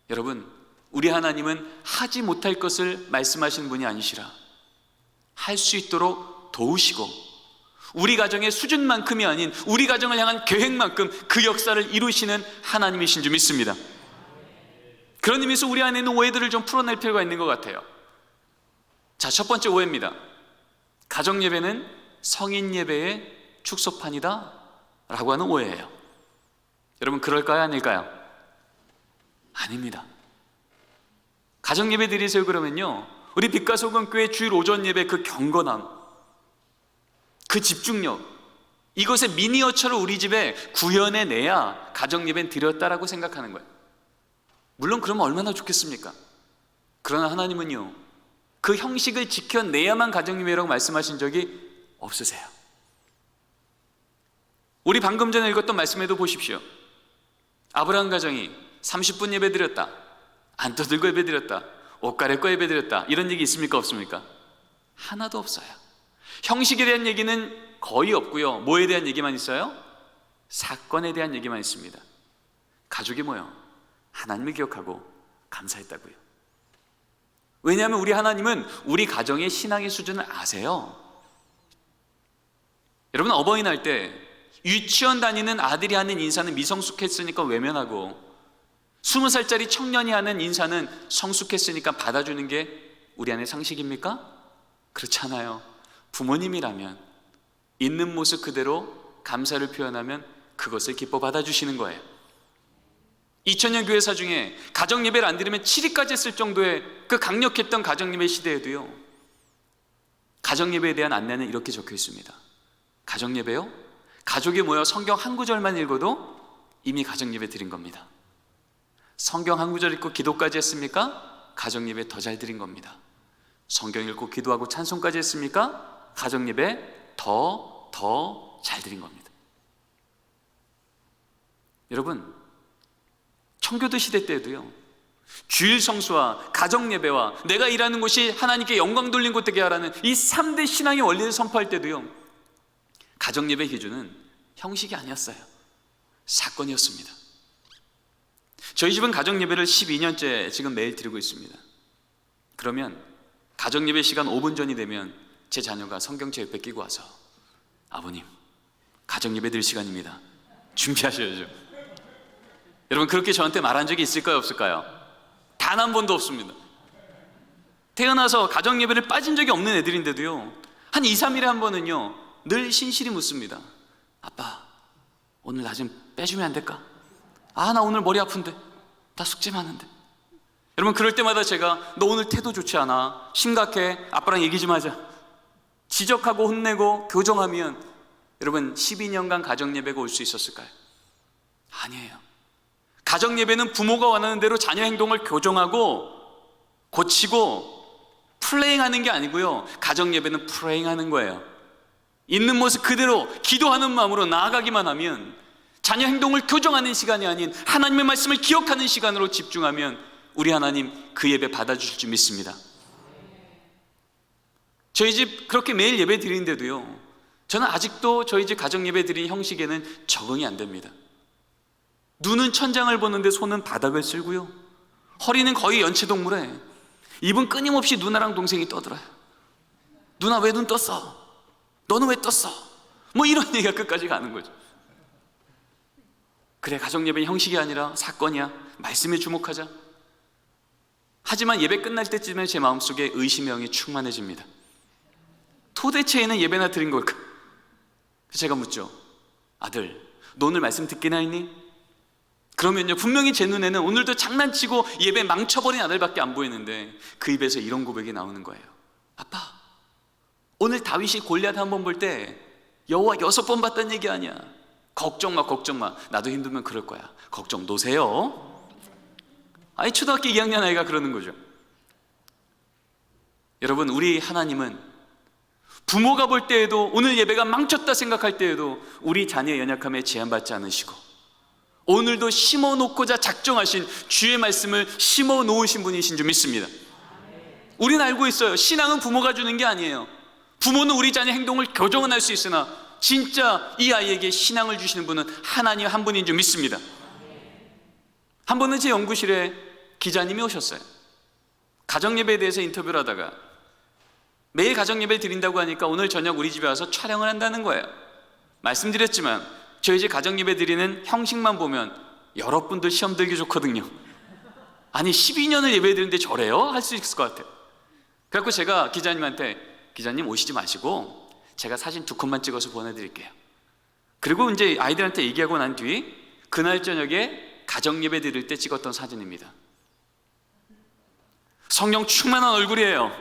여러분, 우리 하나님은 하지 못할 것을 말씀하시는 분이 아니시라 할 수 있도록 도우시고 우리 가정의 수준만큼이 아닌 우리 가정을 향한 계획만큼 그 역사를 이루시는 하나님이신 줄 믿습니다. 그런 의미에서 우리 안에 있는 오해들을 좀 풀어낼 필요가 있는 것 같아요. 자, 첫 번째 오해입니다. 가정예배는 성인예배의 축소판이다 라고 하는 오해예요. 여러분, 그럴까요, 아닐까요? 아닙니다. 가정예배 드리세요 그러면요, 우리 빛과 소금 교회 주일 오전 예배 그 경건함, 그 집중력, 이것의 미니어처를 우리 집에 구현해내야 가정예배는 드렸다라고 생각하는 거예요. 물론 그러면 얼마나 좋겠습니까? 그러나 하나님은요, 그 형식을 지켜내야만 가정예배라고 말씀하신 적이 없으세요. 우리 방금 전에 읽었던 말씀에도 보십시오. 아브라함 가정이 30분 예배 드렸다, 안 떠들고 예배 드렸다, 옷 갈아입고 예배 드렸다, 이런 얘기 있습니까, 없습니까? 하나도 없어요. 형식에 대한 얘기는 거의 없고요, 뭐에 대한 얘기만 있어요? 사건에 대한 얘기만 있습니다. 가족이 모여 하나님을 기억하고 감사했다고요. 왜냐하면 우리 하나님은 우리 가정의 신앙의 수준을 아세요. 여러분, 어버이날 때 유치원 다니는 아들이 하는 인사는 미성숙했으니까 외면하고 20살짜리 청년이 하는 인사는 성숙했으니까 받아주는 게 우리 안의 상식입니까? 그렇지 않아요. 부모님이라면 있는 모습 그대로 감사를 표현하면 그것을 기뻐 받아주시는 거예요. 2000년 교회사 중에 가정예배를 안 드리면 7위까지 했을 정도의 그 강력했던 가정예배 시대에도요, 가정예배에 대한 안내는 이렇게 적혀 있습니다. 가정예배요? 가족이 모여 성경 한 구절만 읽어도 이미 가정예배 드린 겁니다. 성경 한 구절 읽고 기도까지 했습니까? 가정예배 더 잘 드린 겁니다. 성경 읽고 기도하고 찬송까지 했습니까? 가정 예배 더 잘 드린 겁니다. 여러분, 청교도 시대 때도요, 주일 성수와 가정 예배와 내가 일하는 곳이 하나님께 영광 돌린 곳 되게 하라는 이 3대 신앙의 원리를 선포할 때도요, 가정 예배 기준은 형식이 아니었어요. 사건이었습니다. 저희 집은 가정 예배를 12년째 지금 매일 드리고 있습니다. 그러면 가정 예배 시간 5분 전이 되면 제 자녀가 성경책 옆에 끼고 와서 아버님, 가정 예배 드릴 시간입니다. 준비하셔야죠. 여러분, 그렇게 저한테 말한 적이 있을까요, 없을까요? 단 한 번도 없습니다. 태어나서 가정 예배를 빠진 적이 없는 애들인데도요, 한 2, 3일에 한 번은요 늘 신실히 묻습니다. 아빠, 오늘 나 좀 빼주면 안 될까? 아, 나 오늘 머리 아픈데, 나 숙제 많은데. 여러분, 그럴 때마다 제가 너 오늘 태도 좋지 않아, 심각해, 아빠랑 얘기 좀 하자, 지적하고 혼내고 교정하면 여러분 12년간 가정예배가 올 수 있었을까요? 아니에요. 가정예배는 부모가 원하는 대로 자녀 행동을 교정하고 고치고 플레잉하는 게 아니고요, 가정예배는 프레잉하는 거예요. 있는 모습 그대로 기도하는 마음으로 나아가기만 하면, 자녀 행동을 교정하는 시간이 아닌 하나님의 말씀을 기억하는 시간으로 집중하면 우리 하나님 그 예배 받아주실 줄 믿습니다. 저희 집 그렇게 매일 예배 드리는데도요, 저는 아직도 저희 집 가정 예배 드리는 형식에는 적응이 안 됩니다. 눈은 천장을 보는데 손은 바닥을 쓸고요, 허리는 거의 연체동물에 입은 끊임없이 누나랑 동생이 떠들어요. 누나 왜 눈 떴어? 너는 왜 떴어? 뭐 이런 얘기가 끝까지 가는 거죠. 그래, 가정 예배는 형식이 아니라 사건이야, 말씀에 주목하자. 하지만 예배 끝날 때쯤에 제 마음속에 의심의 영이 충만해집니다. 도대체 얘는 예배나 드린 걸까? 제가 묻죠. 아들, 너 오늘 말씀 듣기나 했니? 그러면요, 분명히 제 눈에는 오늘도 장난치고 예배 망쳐버린 아들밖에 안 보이는데 그 입에서 이런 고백이 나오는 거예요. 아빠, 오늘 다윗이 골리앗 한 번 볼 때 여호와 6번 봤다는 얘기 아니야. 걱정 마, 걱정 마. 나도 힘들면 그럴 거야. 걱정 놓으세요. 아니, 초등학교 2학년 아이가 그러는 거죠. 여러분, 우리 하나님은 부모가 볼 때에도, 오늘 예배가 망쳤다 생각할 때에도 우리 자녀의 연약함에 제한받지 않으시고, 오늘도 심어놓고자 작정하신 주의 말씀을 심어놓으신 분이신 줄 믿습니다. 우리는 알고 있어요. 신앙은 부모가 주는 게 아니에요. 부모는 우리 자녀의 행동을 교정은 할 수 있으나 진짜 이 아이에게 신앙을 주시는 분은 하나님 한 분인 줄 믿습니다. 한 번은 제 연구실에 기자님이 오셨어요. 가정예배에 대해서 인터뷰를 하다가 매일 가정예배 드린다고 하니까 오늘 저녁 우리 집에 와서 촬영을 한다는 거예요. 말씀드렸지만 저희 집 가정예배 드리는 형식만 보면 여러분들 시험 들기 좋거든요. 아니, 12년을 예배 드리는데 저래요? 할 수 있을 것 같아요. 그래서 제가 기자님한테, 기자님 오시지 마시고 제가 사진 2컷만 찍어서 보내드릴게요. 그리고 이제 아이들한테 얘기하고 난 뒤 그날 저녁에 가정예배 드릴 때 찍었던 사진입니다. 성령 충만한 얼굴이에요.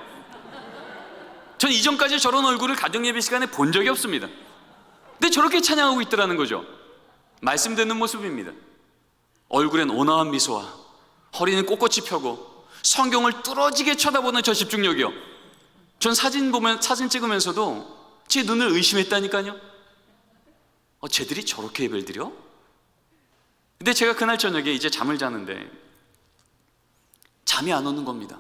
전 이전까지 저런 얼굴을 가정예배 시간에 본 적이 없습니다. 근데 저렇게 찬양하고 있더라는 거죠. 말씀 듣는 모습입니다. 얼굴엔 온화한 미소와 허리는 꼿꼿이 펴고 성경을 뚫어지게 쳐다보는 저 집중력이요. 전 사진 찍으면서도 제 눈을 의심했다니까요. 쟤들이 저렇게 예배를 드려? 근데 제가 그날 저녁에 이제 잠을 자는데 잠이 안 오는 겁니다.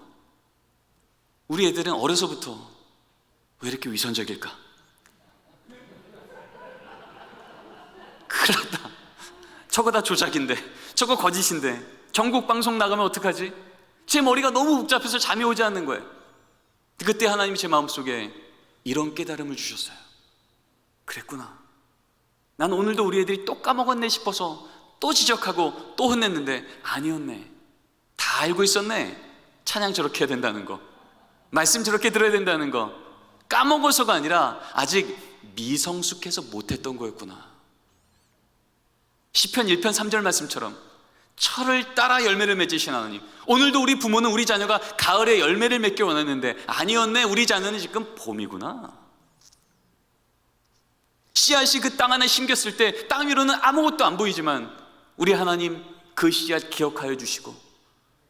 우리 애들은 어려서부터 왜 이렇게 위선적일까? 큰일 났다. 저거 다 조작인데, 저거 거짓인데, 전국 방송 나가면 어떡하지? 제 머리가 너무 복잡해서 잠이 오지 않는 거예요. 그때 하나님이 제 마음속에 이런 깨달음을 주셨어요. 그랬구나. 난 오늘도 우리 애들이 또 까먹었네 싶어서 또 지적하고 또 혼냈는데 아니었네. 다 알고 있었네. 찬양 저렇게 해야 된다는 거, 말씀 저렇게 들어야 된다는 거, 까먹어서가 아니라 아직 미성숙해서 못했던 거였구나. 시편 1편 3절 말씀처럼 철을 따라 열매를 맺으신 하나님, 오늘도 우리 부모는 우리 자녀가 가을에 열매를 맺기 원했는데 아니었네. 우리 자녀는 지금 봄이구나. 씨앗이 그 땅 안에 심겼을 때 땅 위로는 아무것도 안 보이지만 우리 하나님 그 씨앗 기억하여 주시고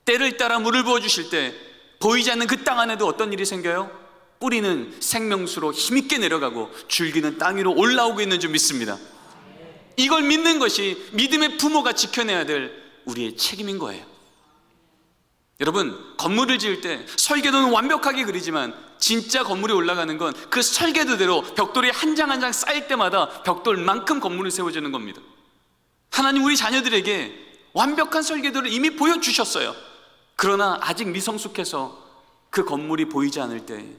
때를 따라 물을 부어주실 때 보이지 않는 그 땅 안에도 어떤 일이 생겨요? 뿌리는 생명수로 힘있게 내려가고 줄기는 땅 위로 올라오고 있는 줄 믿습니다. 이걸 믿는 것이 믿음의 부모가 지켜내야 될 우리의 책임인 거예요. 여러분, 건물을 지을 때 설계도는 완벽하게 그리지만 진짜 건물이 올라가는 건 그 설계도대로 벽돌이 한 장 한 장 쌓일 때마다 벽돌만큼 건물을 세워지는 겁니다. 하나님 우리 자녀들에게 완벽한 설계도를 이미 보여주셨어요. 그러나 아직 미성숙해서 그 건물이 보이지 않을 때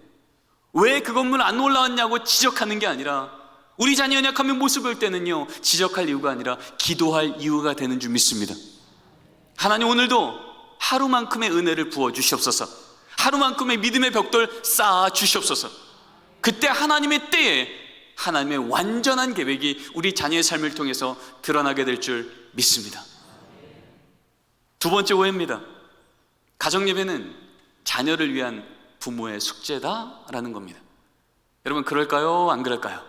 왜 그 건물 안 올라왔냐고 지적하는 게 아니라, 우리 자녀 연약하면 모습 볼 때는요, 지적할 이유가 아니라 기도할 이유가 되는 줄 믿습니다. 하나님 오늘도 하루만큼의 은혜를 부어 주시옵소서. 하루만큼의 믿음의 벽돌 쌓아 주시옵소서. 그때 하나님의 때에 하나님의 완전한 계획이 우리 자녀의 삶을 통해서 드러나게 될 줄 믿습니다. 두 번째 오해입니다. 가정예배는 자녀를 위한 부모의 숙제다라는 겁니다. 여러분, 그럴까요? 안 그럴까요?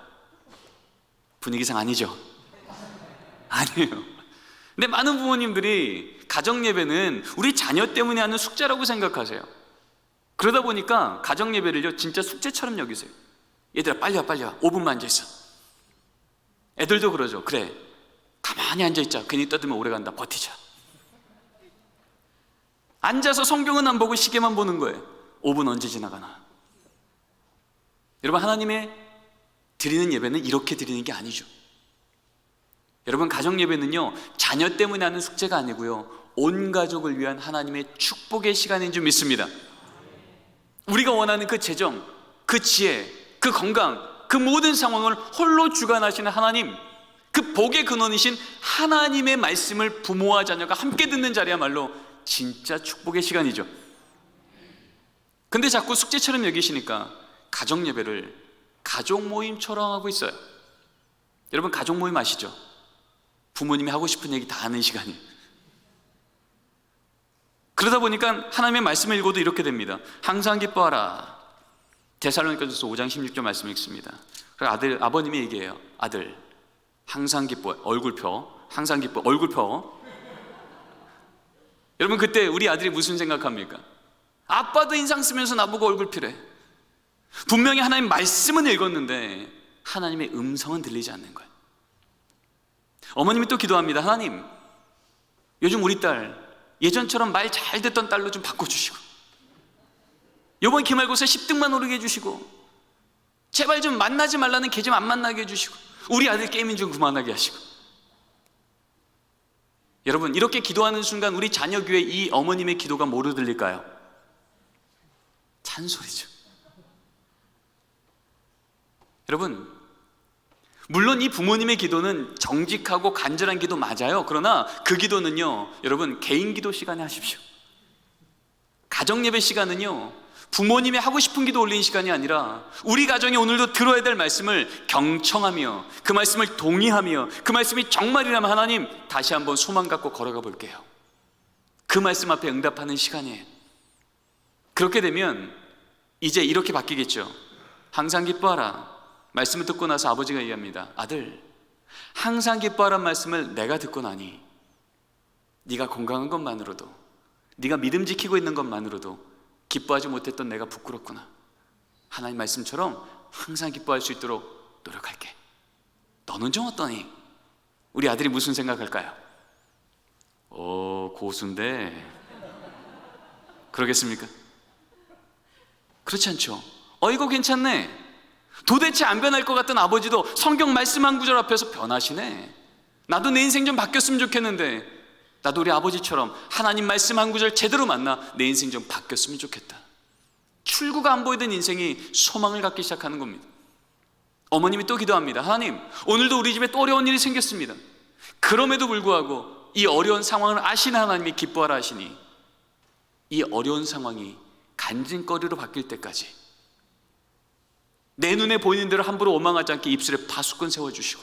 분위기상 아니죠? 아니에요. 근데 많은 부모님들이 가정예배는 우리 자녀 때문에 하는 숙제라고 생각하세요. 그러다 보니까 가정예배를요 진짜 숙제처럼 여기세요. 얘들아 빨리 와 5분만 앉아있어. 애들도 그러죠. 그래, 가만히 앉아있자. 괜히 떠들면 오래간다. 버티자. 앉아서 성경은 안 보고 시계만 보는 거예요. 5분 언제 지나가나. 여러분, 하나님의 드리는 예배는 이렇게 드리는 게 아니죠. 여러분, 가정예배는요 자녀 때문에 하는 숙제가 아니고요, 온 가족을 위한 하나님의 축복의 시간인 줄 믿습니다. 우리가 원하는 그 재정, 그 지혜, 그 건강, 그 모든 상황을 홀로 주관하시는 하나님, 그 복의 근원이신 하나님의 말씀을 부모와 자녀가 함께 듣는 자리야말로 진짜 축복의 시간이죠. 근데 자꾸 숙제처럼 여기시니까 가정예배를 가족 모임처럼 하고 있어요. 여러분, 가족 모임 아시죠? 부모님이 하고 싶은 얘기 다 하는 시간이에요. 그러다 보니까 하나님의 말씀을 읽어도 이렇게 됩니다. 항상 기뻐하라. 데살로니가전서 5장 16절 말씀 읽습니다. 아버님이 얘기해요. 아들, 항상 기뻐. 얼굴 펴. 항상 기뻐. 얼굴 펴. 여러분, 그때 우리 아들이 무슨 생각합니까? 아빠도 인상 쓰면서 나보고 얼굴 피래. 분명히 하나님 말씀은 읽었는데 하나님의 음성은 들리지 않는 거예요. 어머님이 또 기도합니다. 하나님, 요즘 우리 딸 예전처럼 말 잘 듣던 딸로 좀 바꿔주시고, 이번 기말고사 10등만 오르게 해주시고, 제발 좀 만나지 말라는 걔 좀 안 만나게 해주시고, 우리 아들 게임인 좀 그만하게 하시고. 여러분, 이렇게 기도하는 순간 우리 자녀 귀에 이 어머님의 기도가 뭐로 들릴까요? 잔소리죠. 여러분, 물론 이 부모님의 기도는 정직하고 간절한 기도 맞아요. 그러나 그 기도는요, 여러분, 개인 기도 시간에 하십시오. 가정예배 시간은요, 부모님이 하고 싶은 기도 올리는 시간이 아니라 우리 가정이 오늘도 들어야 될 말씀을 경청하며 그 말씀을 동의하며 그 말씀이 정말이라면 하나님 다시 한번 소망 갖고 걸어가 볼게요. 그 말씀 앞에 응답하는 시간이에요. 그렇게 되면 이제 이렇게 바뀌겠죠. 항상 기뻐하라. 말씀을 듣고 나서 아버지가 얘기합니다. 아들, 항상 기뻐하란 말씀을 내가 듣고 나니 네가 건강한 것만으로도, 네가 믿음 지키고 있는 것만으로도 기뻐하지 못했던 내가 부끄럽구나. 하나님 말씀처럼 항상 기뻐할 수 있도록 노력할게. 너는 좀 어떠니? 우리 아들이 무슨 생각할까요? 고수인데 그러겠습니까? 그렇지 않죠. 이거 괜찮네. 도대체 안 변할 것 같던 아버지도 성경 말씀 한 구절 앞에서 변하시네. 나도 내 인생 좀 바뀌었으면 좋겠는데, 나도 우리 아버지처럼 하나님 말씀 한 구절 제대로 만나 내 인생 좀 바뀌었으면 좋겠다. 출구가 안 보이던 인생이 소망을 갖기 시작하는 겁니다. 어머님이 또 기도합니다. 하나님, 오늘도 우리 집에 또 어려운 일이 생겼습니다. 그럼에도 불구하고 이 어려운 상황을 아시는 하나님이 기뻐하라 하시니 이 어려운 상황이 간증거리로 바뀔 때까지 내 눈에 보이는 대로 함부로 원망하지 않게 입술에 파수꾼 세워주시고,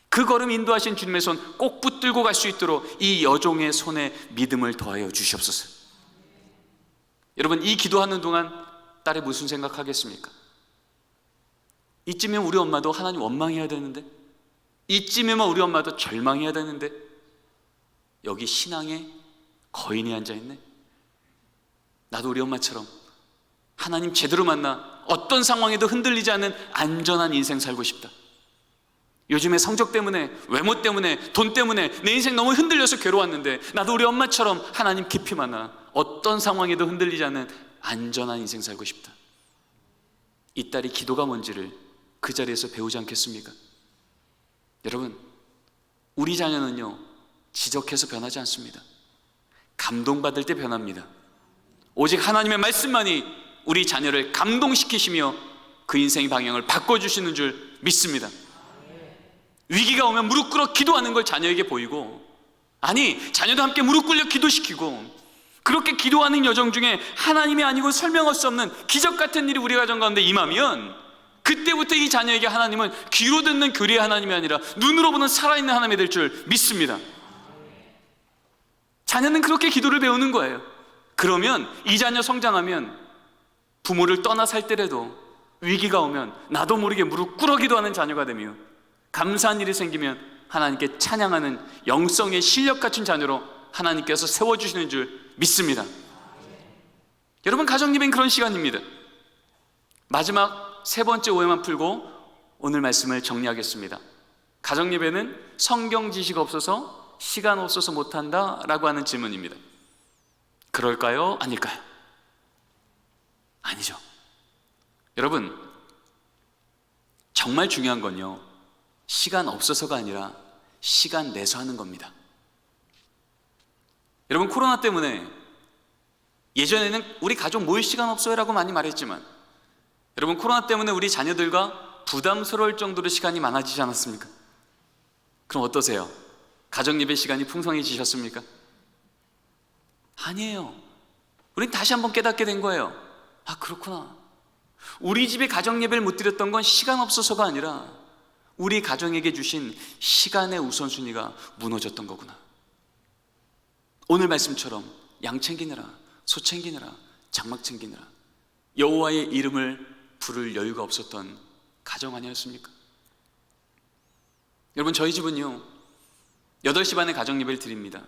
그 걸음 인도하신 주님의 손 꼭 붙들고 갈 수 있도록 이 여종의 손에 믿음을 더하여 주시옵소서. 여러분, 이 기도하는 동안 딸이 무슨 생각하겠습니까? 이쯤이면 우리 엄마도 하나님 원망해야 되는데, 이쯤이면 우리 엄마도 절망해야 되는데, 여기 신앙의 거인이 앉아있네. 나도 우리 엄마처럼 하나님 제대로 만나 어떤 상황에도 흔들리지 않는 안전한 인생 살고 싶다. 요즘에 성적 때문에, 외모 때문에, 돈 때문에 내 인생 너무 흔들려서 괴로웠는데 나도 우리 엄마처럼 하나님 깊이 만나 어떤 상황에도 흔들리지 않는 안전한 인생 살고 싶다. 이 딸이 기도가 뭔지를 그 자리에서 배우지 않겠습니까? 여러분, 우리 자녀는요, 지적해서 변하지 않습니다. 감동받을 때 변합니다. 오직 하나님의 말씀만이 우리 자녀를 감동시키시며 그 인생의 방향을 바꿔주시는 줄 믿습니다. 위기가 오면 무릎 꿇어 기도하는 걸 자녀에게 보이고, 아니 자녀도 함께 무릎 꿇려 기도시키고, 그렇게 기도하는 여정 중에 하나님이 아니고 설명할 수 없는 기적 같은 일이 우리 가정 가운데 임하면, 그때부터 이 자녀에게 하나님은 귀로 듣는 교리의 하나님이 아니라 눈으로 보는 살아있는 하나님이 될 줄 믿습니다. 자녀는 그렇게 기도를 배우는 거예요. 그러면 이 자녀 성장하면 부모를 떠나 살 때라도 위기가 오면 나도 모르게 무릎 꿇어 기도하는 자녀가 되며, 감사한 일이 생기면 하나님께 찬양하는 영성의 실력 갖춘 자녀로 하나님께서 세워주시는 줄 믿습니다. 여러분, 가정예배는 그런 시간입니다. 마지막 세 번째 오해만 풀고 오늘 말씀을 정리하겠습니다. 가정예배는 성경 지식 없어서, 시간 없어서 못한다 라고 하는 질문입니다. 그럴까요? 아닐까요? 아니죠. 여러분, 정말 중요한 건요, 시간 없어서가 아니라 시간 내서 하는 겁니다. 여러분, 코로나 때문에 예전에는 우리 가족 모일 시간 없어요 라고 많이 말했지만, 여러분, 코로나 때문에 우리 자녀들과 부담스러울 정도로 시간이 많아지지 않았습니까? 그럼 어떠세요? 가정예배 시간이 풍성해지셨습니까? 아니에요. 우린 다시 한번 깨닫게 된 거예요. 아, 그렇구나. 우리 집에 가정예배를 못 드렸던 건 시간 없어서가 아니라 우리 가정에게 주신 시간의 우선순위가 무너졌던 거구나. 오늘 말씀처럼 양 챙기느라, 소 챙기느라, 장막 챙기느라 여호와의 이름을 부를 여유가 없었던 가정 아니었습니까? 여러분, 저희 집은요 8시 반에 가정예배를 드립니다.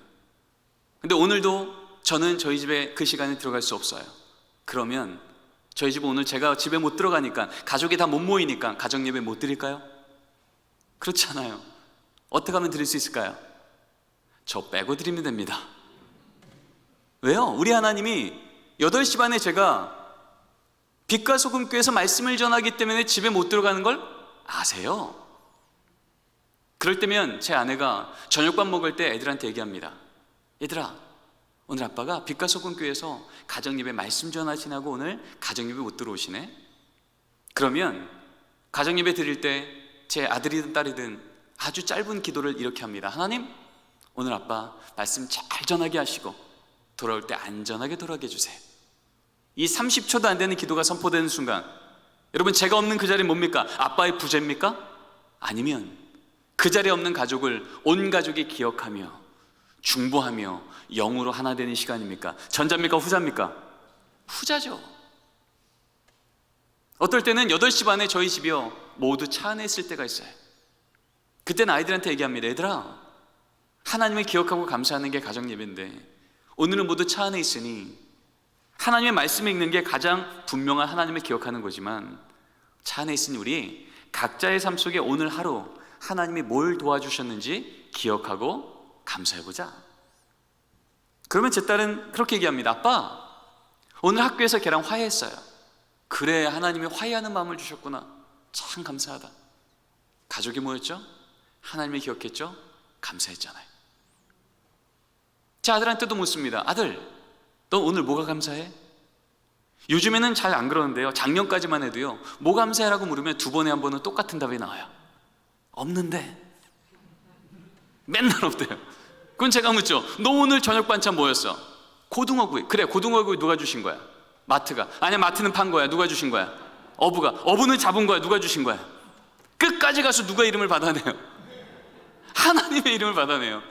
근데 오늘도 저는 저희 집에 그 시간에 들어갈 수 없어요. 그러면 저희 집은 오늘 제가 집에 못 들어가니까, 가족이 다 못 모이니까 가정예배 못 드릴까요? 그렇지 않아요. 어떻게 하면 드릴 수 있을까요? 저 빼고 드리면 됩니다. 왜요? 우리 하나님이 8시 반에 제가 빛과 소금 교회에서 말씀을 전하기 때문에 집에 못 들어가는 걸 아세요. 그럴 때면 제 아내가 저녁밥 먹을 때 애들한테 얘기합니다. 얘들아, 오늘 아빠가 빛과 소금 교회에서 가정예배 말씀 전하시냐고 오늘 가정예배 못 들어오시네. 그러면 가정예배 드릴 때 제 아들이든 딸이든 아주 짧은 기도를 이렇게 합니다. 하나님, 오늘 아빠 말씀 잘 전하게 하시고 돌아올 때 안전하게 돌아오게 해주세요. 이 30초도 안 되는 기도가 선포되는 순간, 여러분, 제가 없는 그 자리 뭡니까? 아빠의 부재입니까? 아니면 그 자리에 없는 가족을 온 가족이 기억하며 중보하며 영으로 하나 되는 시간입니까? 전자입니까? 후자입니까? 후자죠. 어떨 때는 8시 반에 저희 집이요 모두 차 안에 있을 때가 있어요. 그때는 아이들한테 얘기합니다. 얘들아, 하나님을 기억하고 감사하는 게 가정예배인데 오늘은 모두 차 안에 있으니 하나님의 말씀을 읽는 게 가장 분명한 하나님을 기억하는 거지만, 차 안에 있으니 우리 각자의 삶 속에 오늘 하루 하나님이 뭘 도와주셨는지 기억하고 감사해보자. 그러면 제 딸은 그렇게 얘기합니다. 아빠, 오늘 학교에서 걔랑 화해했어요. 그래, 하나님이 화해하는 마음을 주셨구나. 참 감사하다. 가족이 모였죠? 하나님을 기억했죠? 감사했잖아요. 제 아들한테도 묻습니다. 아들, 너 오늘 뭐가 감사해? 요즘에는 잘 안 그러는데요, 작년까지만 해도요, 뭐 감사해라고 물으면 2번에 1번은 똑같은 답이 나와요. 없는데. 맨날 없대요. 그럼 제가 묻죠. 너 오늘 저녁 반찬 뭐였어? 고등어구이. 그래, 고등어구이 누가 주신 거야? 마트가. 아니야, 마트는 판 거야. 누가 주신 거야? 어부가. 어부는 잡은 거야. 누가 주신 거야? 끝까지 가서 누가 이름을 받아내요? 하나님의 이름을 받아내요.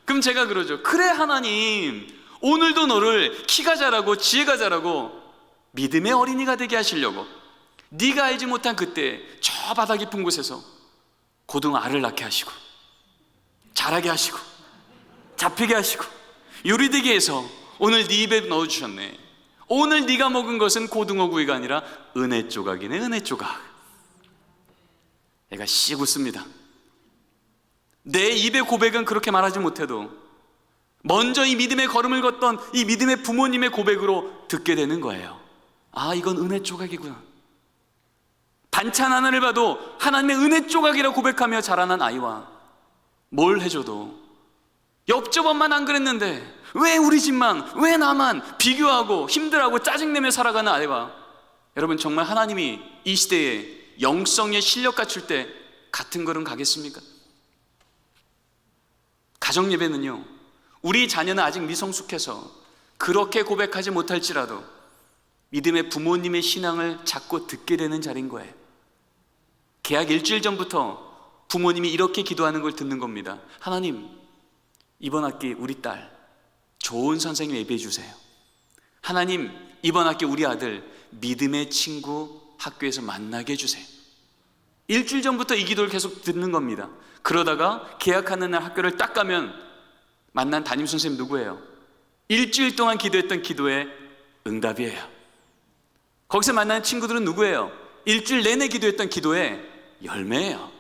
그럼 제가 그러죠. 그래, 하나님, 오늘도 너를 키가 자라고 지혜가 자라고 믿음의 어린이가 되게 하시려고 네가 알지 못한 그때 저 바다 깊은 곳에서 고등어 알을 낳게 하시고 자라게 하시고 잡히게 하시고 요리되게 해서 오늘 네 입에 넣어주셨네. 오늘 네가 먹은 것은 고등어 구이가 아니라 은혜 조각이네, 은혜 조각. 애가 씩 웃습니다. 내 입의 고백은 그렇게 말하지 못해도 먼저 이 믿음의 걸음을 걷던 이 믿음의 부모님의 고백으로 듣게 되는 거예요. 아, 이건 은혜 조각이구나. 반찬 하나를 봐도 하나님의 은혜 조각이라고 고백하며 자라난 아이와 뭘 해줘도 옆집엄만 안 그랬는데 왜 우리 집만, 왜 나만 비교하고 힘들어하고 짜증내며 살아가는 아이와, 여러분 정말 하나님이 이 시대에 영성의 실력 갖출 때 같은 걸음 가겠습니까? 가정예배는요, 우리 자녀는 아직 미성숙해서 그렇게 고백하지 못할지라도 믿음의 부모님의 신앙을 자꾸 듣게 되는 자리인 거예요. 개학 일주일 전부터 부모님이 이렇게 기도하는 걸 듣는 겁니다. 하나님, 이번 학기 우리 딸 좋은 선생님 예배해 주세요. 하나님, 이번 학기 우리 아들 믿음의 친구 학교에서 만나게 해주세요. 일주일 전부터 이 기도를 계속 듣는 겁니다. 그러다가 개학하는 날 학교를 딱 가면 만난 담임선생님 누구예요? 일주일 동안 기도했던 기도의 응답이에요. 거기서 만나는 친구들은 누구예요? 일주일 내내 기도했던 기도의 열매예요.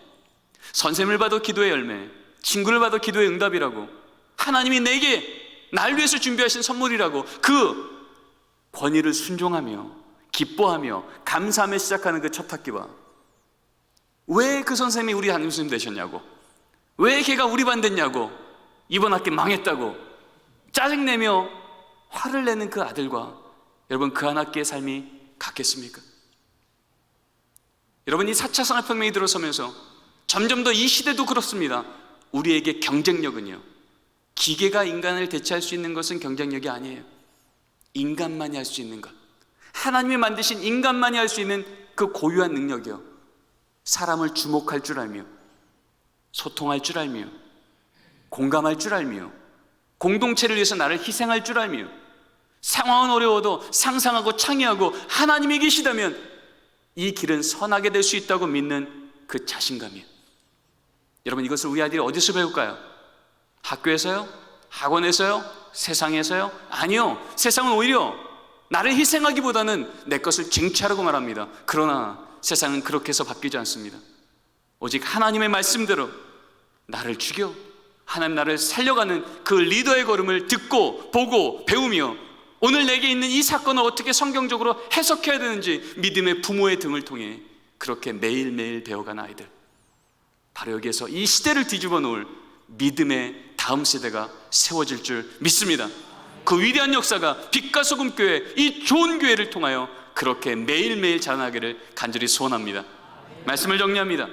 선생님을 봐도 기도의 열매, 친구를 봐도 기도의 응답이라고, 하나님이 내게 날 위해서 준비하신 선물이라고, 그 권위를 순종하며 기뻐하며 감사하며 시작하는 그 첫 학기와, 왜 그 선생님이 우리 담임선생님 되셨냐고, 왜 걔가 우리 반 됐냐고, 이번 학기 망했다고 짜증내며 화를 내는 그 아들과, 여러분 그 한 학기의 삶이 같겠습니까? 여러분, 이 4차 산업혁명이 들어서면서 점점 더 이 시대도 그렇습니다. 우리에게 경쟁력은요, 기계가 인간을 대체할 수 있는 것은 경쟁력이 아니에요. 인간만이 할 수 있는 것, 하나님이 만드신 인간만이 할 수 있는 그 고유한 능력이요, 사람을 주목할 줄 알며 소통할 줄 알며 공감할 줄 알며 공동체를 위해서 나를 희생할 줄 알며, 상황은 어려워도 상상하고 창의하고 하나님이 계시다면 이 길은 선하게 될 수 있다고 믿는 그 자신감이요. 여러분, 이것을 우리 아이들이 어디서 배울까요? 학교에서요? 학원에서요? 세상에서요? 아니요. 세상은 오히려 나를 희생하기보다는 내 것을 쟁취하라고 말합니다. 그러나 세상은 그렇게 해서 바뀌지 않습니다. 오직 하나님의 말씀대로 나를 죽여 하나님 나를 살려가는 그 리더의 걸음을 듣고 보고 배우며, 오늘 내게 있는 이 사건을 어떻게 성경적으로 해석해야 되는지 믿음의 부모의 등을 통해 그렇게 매일매일 배워가는 아이들, 바로 여기에서 이 시대를 뒤집어 놓을 믿음의 다음 세대가 세워질 줄 믿습니다. 그 위대한 역사가 빛과 소금 교회, 이 좋은 교회를 통하여 그렇게 매일매일 자라나기를 간절히 소원합니다. 말씀을 정리합니다.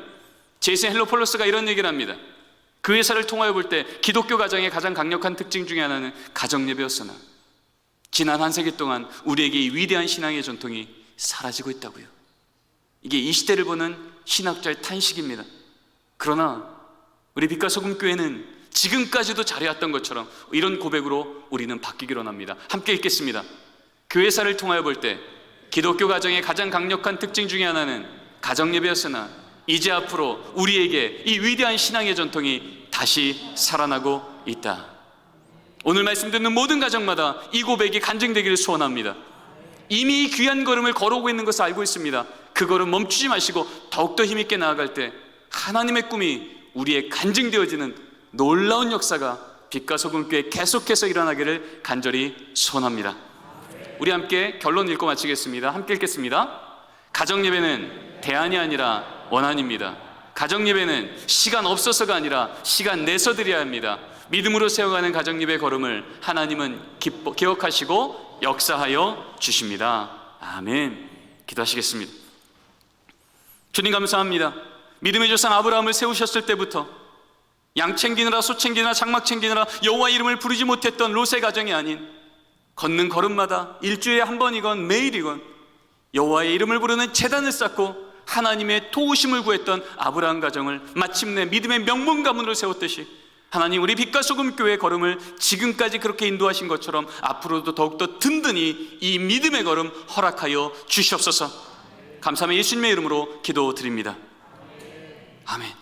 제이슨 헬로폴로스가 이런 얘기를 합니다. 그 회사를 통하여 볼 때 기독교 가정의 가장 강력한 특징 중에 하나는 가정예배였으나 지난 한 세기 동안 우리에게 이 위대한 신앙의 전통이 사라지고 있다고요. 이게 이 시대를 보는 신학자의 탄식입니다. 그러나 우리 빛과 소금 교회는 지금까지도 잘해왔던 것처럼 이런 고백으로 우리는 바뀌기를 원합니다. 함께 읽겠습니다. 교회사를 통하여 볼 때 기독교 가정의 가장 강력한 특징 중에 하나는 가정예배였으나 이제 앞으로 우리에게 이 위대한 신앙의 전통이 다시 살아나고 있다. 오늘 말씀 듣는 모든 가정마다 이 고백이 간증되기를 소원합니다. 이미 이 귀한 걸음을 걸어오고 있는 것을 알고 있습니다. 그 걸음 멈추지 마시고 더욱더 힘있게 나아갈 때 하나님의 꿈이 우리의 간증되어지는 놀라운 역사가 빛과 소금교회 계속해서 일어나기를 간절히 소원합니다. 우리 함께 결론 읽고 마치겠습니다. 함께 읽겠습니다. 가정예배는 대안이 아니라 원한입니다. 가정예배는 시간 없어서가 아니라 시간 내서 드려야 합니다. 믿음으로 세워가는 가정예배 걸음을 하나님은 기억하시고 역사하여 주십니다. 아멘. 기도하시겠습니다. 주님 감사합니다. 믿음의 조상 아브라함을 세우셨을 때부터 양 챙기느라 소 챙기느라 장막 챙기느라 여호와 이름을 부르지 못했던 롯의 가정이 아닌, 걷는 걸음마다 일주일에 한 번이건 매일이건 여호와의 이름을 부르는 제단을 쌓고 하나님의 도우심을 구했던 아브라함 가정을 마침내 믿음의 명문 가문으로 세웠듯이 하나님, 우리 빛과 소금 교회의 걸음을 지금까지 그렇게 인도하신 것처럼 앞으로도 더욱더 든든히 이 믿음의 걸음 허락하여 주시옵소서. 감사하며 예수님의 이름으로 기도드립니다. 아멘.